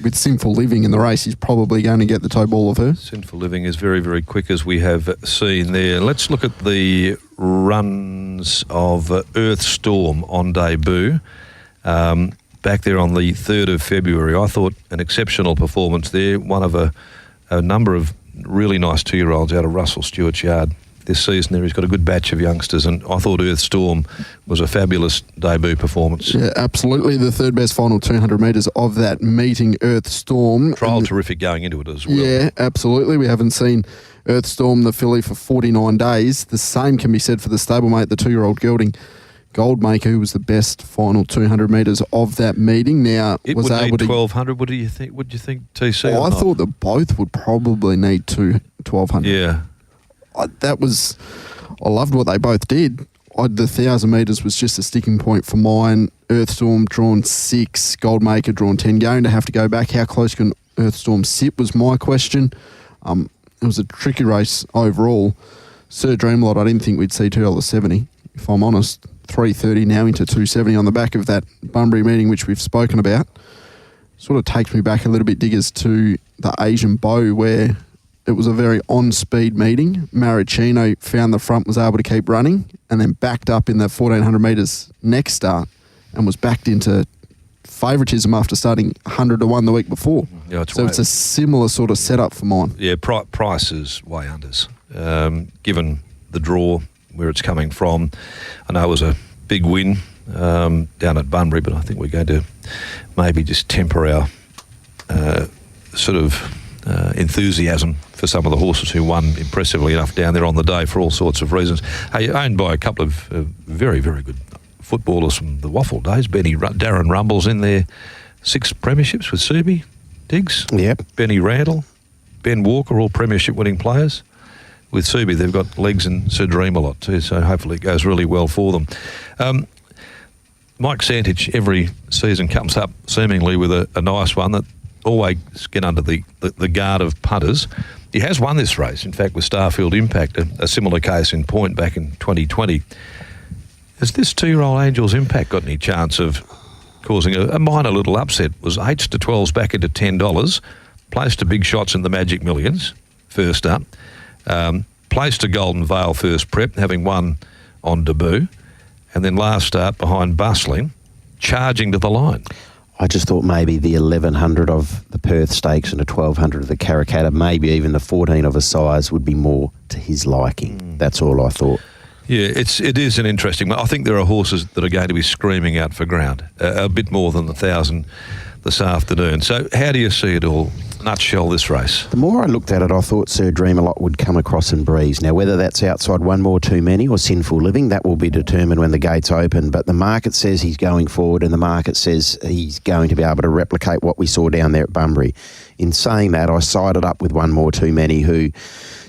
with Sinful Living in the race, he's probably going to get the toe ball of her. Sinful Living is very, very quick, as we have seen there. Let's look at the runs of Earth Storm on debut. Back there on the 3rd of February, I thought an exceptional performance there. One of a number of really nice 2-year-olds out of Russell Stewart's yard this season there. He's got a good batch of youngsters, and I thought Earth Storm was a fabulous debut performance. Yeah, absolutely. The third best final 200 metres of that meeting, Earth Storm. Trial terrific going into it as well. Yeah, absolutely. We haven't seen Earth Storm, the filly, for 49 days. The same can be said for the stablemate, the 2-year-old gelding Goldmaker, who was the best final 200 metres of that meeting. Now, it was would able need to 1,200. What do you think? Would you think, TC? I thought that both would probably need 1,200. Yeah. I loved what they both did. The 1,000 metres was just a sticking point for mine. Earthstorm drawn 6, Goldmaker drawn 10. Going to have to go back. How close can Earthstorm sit was my question. It was a tricky race overall. Sir Dreamlot, I didn't think we'd see $2.70, if I'm honest. $3.30 now into $2.70 on the back of that Bunbury meeting, which we've spoken about. Sort of takes me back a little bit, Diggers, to the Asian Bow, where it was a very on-speed meeting. Maricino found the front, was able to keep running, and then backed up in the 1,400 metres next start and was backed into favouritism after starting 100 to 1 the week before. Yeah, it's a similar sort of setup for mine. Yeah, price is way unders. Given the draw, where it's coming from. I know it was a big win down at Bunbury, but I think we're going to maybe just temper our enthusiasm for some of the horses who won impressively enough down there on the day for all sorts of reasons. Hey, owned by a couple of very, very good footballers from the Waffle days. Darren Rumble's in there, 6 premierships with Subi, Diggs. Yep. Benny Randall, Ben Walker, all premiership winning players. With Subi, they've got legs and Sir Dream a lot too, so hopefully it goes really well for them. Mike Santich every season comes up seemingly with a nice one that always get under the guard of punters. He has won this race, in fact, with Starfield Impact, a similar case in point back in 2020. Has this 2-year-old Angel's Impact got any chance of causing a minor little upset? Was 8s to 12s back into $10, placed to big shots in the Magic Millions, first up. Placed to Golden Vale first prep, having won on debut, and then last start behind Bustling, charging to the line. I just thought maybe the 1,100 of the Perth Stakes and the 1,200 of the Karrakatta, maybe even the 14 of a size would be more to his liking. That's all I thought. Yeah, it is an interesting one. I think there are horses that are going to be screaming out for ground, a bit more than the 1,000 this afternoon. So how do you see it all? Nutshell, this race. The more I looked at it, I thought Sir Dream a Lot would come across and breeze. Now, whether that's outside One More Too Many or Sinful Living, that will be determined when the gates open. But the market says he's going forward, and the market says he's going to be able to replicate what we saw down there at Bunbury. In saying that, I sided up with One More Too Many, who,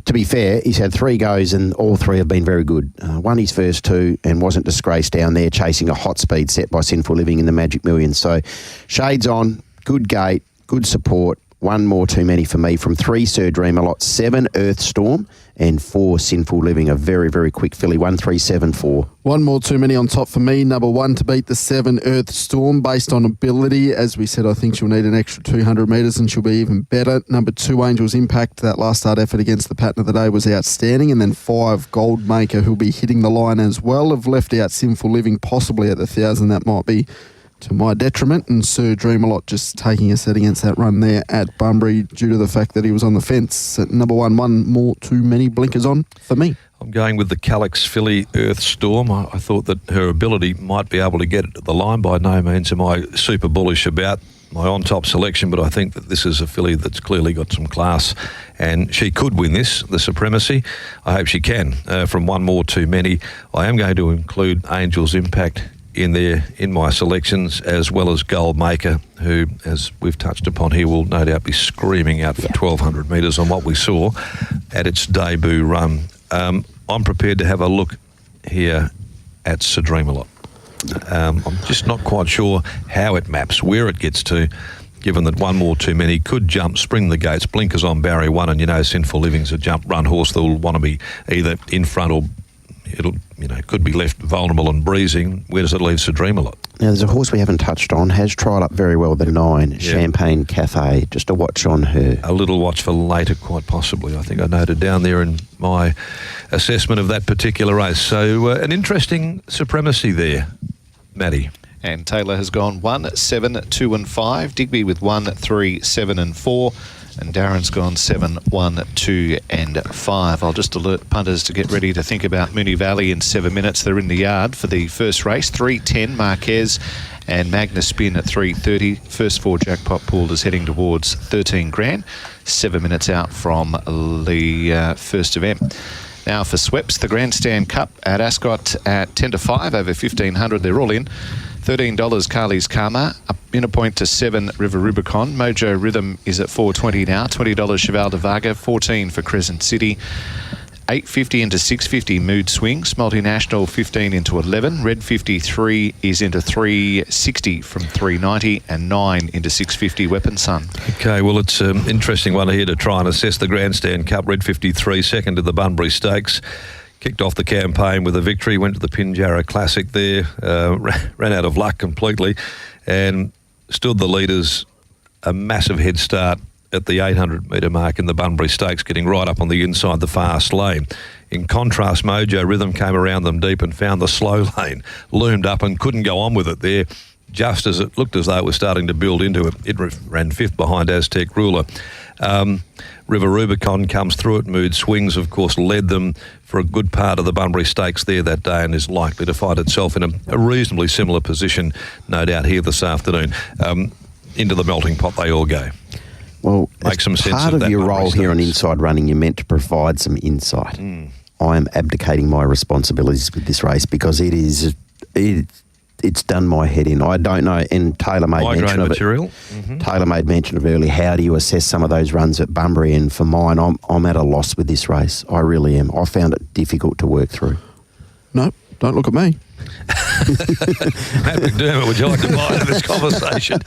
to be fair, he's had 3 goes and all 3 have been very good. Won his first 2 and wasn't disgraced down there chasing a hot speed set by Sinful Living in the Magic Millions. So shades on, good gate, good support. One More Too Many for me from 3 Sir Dream a Lot, 7 Earth Storm and 4 Sinful Living. A very, very quick filly, 1-3-7-4. One More Too Many on top for me. Number 1 to beat the 7 Earth Storm based on ability. As we said, I think she'll need an extra 200 metres and she'll be even better. Number 2 Angel's Impact. That last start effort against the pattern of the day was outstanding. And then 5 Goldmaker, who'll be hitting the line as well. Have left out Sinful Living possibly at the 1,000. That might be to my detriment, and Sir Dream a Lot just taking a set against that run there at Bunbury due to the fact that he was on the fence. At number 1, One More Too Many, blinkers on for me. I'm going with the Calix filly Earth Storm. I thought that her ability might be able to get it to the line. By no means am I super bullish about my on-top selection, but I think that this is a filly that's clearly got some class, and she could win this, the Supremacy. I hope she can. From One More Too Many, I am going to include Angel's Impact in there in my selections, as well as Goldmaker, who, as we've touched upon here, will no doubt be screaming out for 1,200 metres on what we saw at its debut run. I'm prepared to have a look here at Sir Dream a Lot. I'm just not quite sure how it maps, where it gets to, given that One More Too Many could jump, spring the gates, blinkers on barrier 1, and you know Sinful Living's a jump run horse that will want to be either in front or it'll, could be left vulnerable and breezing. Where does it leave Supremacy? Now, there's a horse we haven't touched on, has tried up very well, the 9, Champagne Cafe. Just a watch on her. A little watch for later, quite possibly. I think I noted down there in my assessment of that particular race. So an interesting Supremacy there, Matty. And Taylor has gone 1, 7, 2 and 5. Digby with 1, 3, 7 and 4. And Darren's gone 7, 1, 2 and 5. I'll just alert punters to get ready to think about Moonee Valley in 7 minutes. They're in the yard for the first race. 3:10 Marquez and Magnus Spin at 3:30. First 4 jackpot pool is heading towards 13 grand. 7 minutes out from the first event. Now for Sweps, the Grandstand Cup at Ascot at 10 to 5 over 1,500. They're all in. $13 Carly's Karma, up in a point to 7 River Rubicon. Mojo Rhythm is at $4.20 now. $20 Cheval de Vaga, 14 for Crescent City. $8.50 into $6.50 Mood Swings. Multinational 15 into 11. Red 53 is into $3.60 from $3.90 and 9 into $6.50 Weapon Sun. Okay, well, it's an interesting one here to try and assess the Grandstand Cup. Red 53, second to the Bunbury Stakes. Kicked off the campaign with a victory, went to the Pinjarra Classic there, ran out of luck completely and stood the leaders a massive head start at the 800 metre mark in the Bunbury Stakes, getting right up on the inside the fast lane. In contrast, Mojo Rhythm came around them deep and found the slow lane, loomed up and couldn't go on with it there. Just as it looked as though it was starting to build into it, it ran 5th behind Aztec Ruler. River Rubicon comes through it. Mood Swings, of course, led them for a good part of the Bunbury Stakes there that day and is likely to find itself in a reasonably similar position, no doubt, here this afternoon. Into the melting pot they all go. Well, make some sense part of your role here on Inside Running, you're meant to provide some insight. I am abdicating my responsibilities with this race because it's done my head in. I don't know, and Taylor made mention of material. it. Taylor made mention of earlier. How do you assess some of those runs at Bunbury? And for mine, I'm at a loss with this race. I really am. I found it difficult to work through. No, don't look at me. Matt McDermott, would you like to buy into this conversation?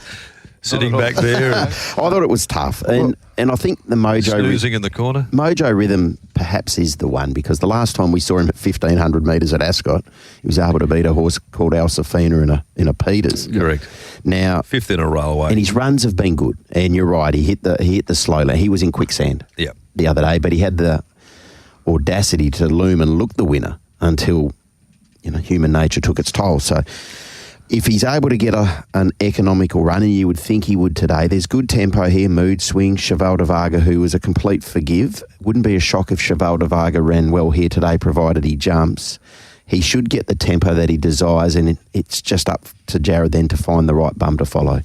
Sitting back there. I thought it was tough. And I think the snoozing in the corner. Mojo Rhythm perhaps is the one, because the last time we saw him at 1,500 metres at Ascot, he was able to beat a horse called Alsafina in a Peters. Correct. Now 5th in a row away. And his runs have been good. And you're right, he hit the slow lane. He was in quicksand the other day, but he had the audacity to loom and look the winner until human nature took its toll. So if he's able to get an economical run, and you would think he would today, there's good tempo here. Mood Swing, Cheval de Vaga, who was a complete forgive. Wouldn't be a shock if Cheval de Vaga ran well here today, provided he jumps. He should get the tempo that he desires, and it's just up to Jared then to find the right bum to follow.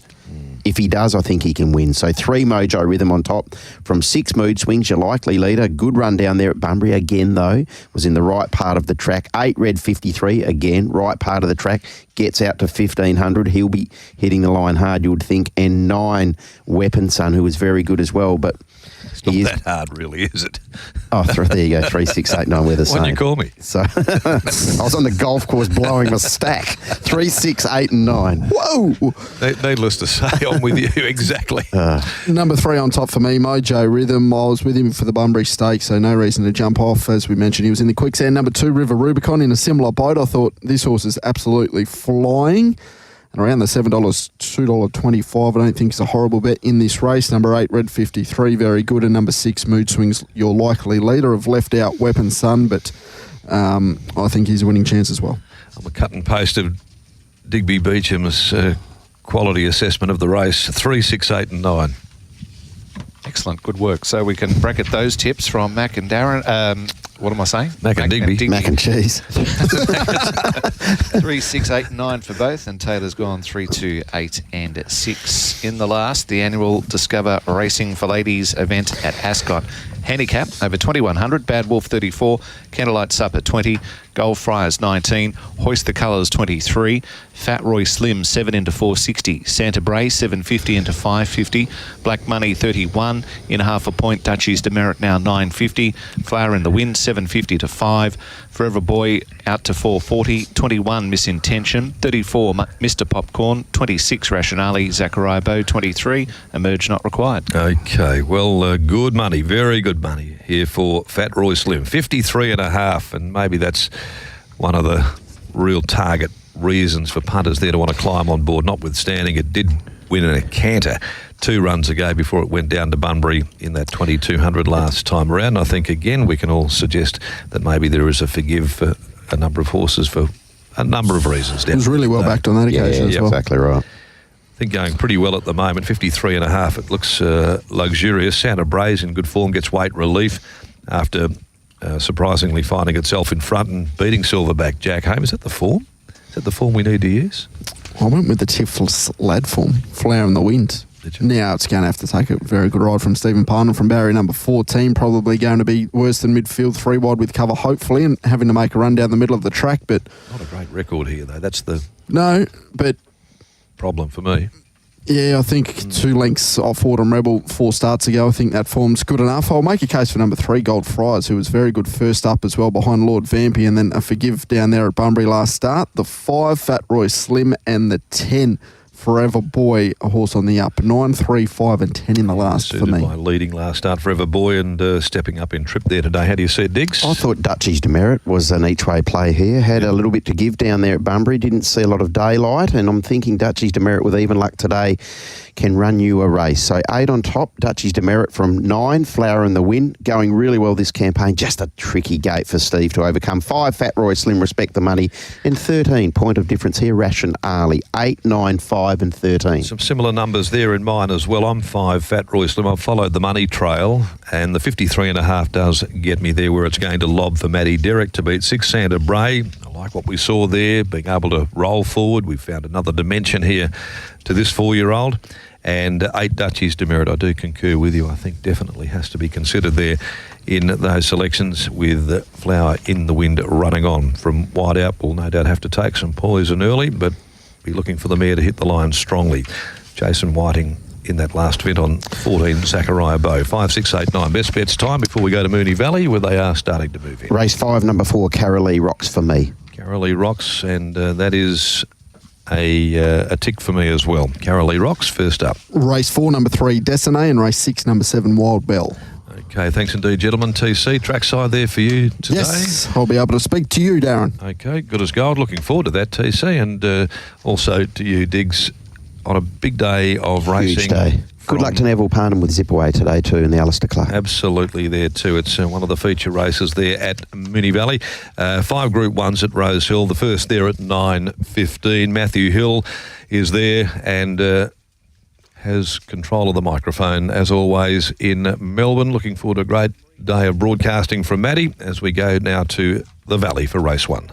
If he does, I think he can win. So 3 Mojo Rhythm on top. From 6 Mood Swings, your likely leader. Good run down there at Bunbury again, though. Was in the right part of the track. 8 Red 53, again, right part of the track. Gets out to 1,500. He'll be hitting the line hard, you would think. And 9 Weapon Sun, who was very good as well. But it's not that hard, really, is it? There you go. 3, 6, 8, 9. We're the same. Why'd you call me? So I was on the golf course blowing my stack. 3, 6, 8 and 9. Whoa! Needless to say, I'm with you exactly. Number 3 on top for me, Mojo Rhythm. I was with him for the Bunbury Stakes, so no reason to jump off. As we mentioned, he was in the quicksand. Number 2, River Rubicon, in a similar boat. I thought this horse is absolutely flying. And around the $7, $2.25, I don't think is a horrible bet in this race. Number 8, Red 53, very good. And number 6, Mood Swings, your likely leader. I've left out Weapon Sun, but I think he's a winning chance as well. I'm a cut and paste of Digby Beacham's quality assessment of the race. 3, 6, 8 and 9. Excellent, good work. So we can bracket those tips from Mac and Darren. What am I saying? Mac and Digby. Mac and cheese. 3, 6, 8 and 9 for both, and Taylor's gone 3, 2, 8 and 6. In the last, the annual Discover Racing for Ladies event at Ascot. Handicap over 2,100, Bad Wolf 34, Candlelight Sup at 20, Gold Friars 19, Hoist the Colours 23, Fat Roy Slim 7 into 460, Santa Bray 750 into 550, Black Money 31, in half a point, Duchy's Demerit now 950, Flower in the Wind 750 to 5, Forever Boy out to 440, 21 Misintention, 34 Mr Popcorn, 26 Rationale, Zachariah Bow 23, Emerge Not Required. Okay, well, good money, very good good money here for Fat Roy Slim, 53.5, and maybe that's one of the real target reasons for punters there to want to climb on board, notwithstanding it did win in a canter 2 runs ago before it went down to Bunbury in that 2200 last time around. I think, again, we can all suggest that maybe there is a forgive for a number of horses for a number of reasons. It was really well backed on that occasion as well. Exactly right. I think going pretty well at the moment, 53.5. It looks luxurious. Santa Bray's in good form, gets weight relief after surprisingly finding itself in front and beating Silverback Jack Home. Is that the form? Is that the form we need to use? I went with the Tiffles lad form, Flower in the Wind. Now it's going to have to take a very good ride from Stephen Parnell from barrier number 14. Probably going to be worse than midfield, 3 wide with cover, hopefully, and having to make a run down the middle of the track. But not a great record here, though. That's the problem for me. Yeah, I think 2 lengths off Autumn Rebel 4 starts ago. I think that form's good enough. I'll make a case for number 3, Gold Friars, who was very good first up as well behind Lord Vampy, and then a forgive down there at Bunbury last start. The 5, Fat Roy Slim, and the 10, Forever Boy, a horse on the up. 9, 3, 5 and 10 in the last for me. My leading last start, Forever Boy, and stepping up in trip there today. How do you see it, Diggs? I thought Dutchy's Demerit was an each-way play here. Had a little bit to give down there at Bunbury. Didn't see a lot of daylight, and I'm thinking Dutchy's Demerit with even luck today can run you a race. So 8 on top, Dutchy's Demerit from 9, Flower in the Wind, going really well this campaign. Just a tricky gate for Steve to overcome. 5, Fat Roy Slim, Respect the Money, and 13, point of difference here, Ration Arley. 8, 9, 5 and 13. Some similar numbers there in mine as well. I'm 5, Fat Roy Slim. I've followed the money trail, and the 53.5 does get me there where it's going to lob for Matty Derrick to beat 6, Santa Bray. I like what we saw there, being able to roll forward. We've found another dimension here to this 4-year-old. And 8, Dutchy's Demerit, I do concur with you. I think definitely has to be considered there in those selections, with Flower in the Wind running on. From wide out, we'll no doubt have to take some poison early, but be looking for the mare to hit the line strongly. Jason Whiting in that last event on 14, Zachariah Bow. 5, 6, 8, 9. Best bets time before we go to Moonee Valley, where they are starting to move in. Race 5, number 4, Carolee Rocks for me. Carolee Rocks, and that is a tick for me as well. Carolee Rocks first up. Race 4, number 3, Destiny, and race 6, number 7, Wild Bell. Okay, thanks indeed, gentlemen. TC, trackside there for you today. Yes, I'll be able to speak to you, Darren. Okay, good as gold. Looking forward to that, TC, and also to you, Diggs, on a big day of racing. Huge day. Good luck to Neville Parnham with Zipaway today too in the Alistair Club. Absolutely there too. It's one of the feature races there at Moonee Valley. 5 Group 1s at Rose Hill. The first there at 9:15. Matthew Hill is there and has control of the microphone as always in Melbourne. Looking forward to a great day of broadcasting from Matty as we go now to the Valley for race 1.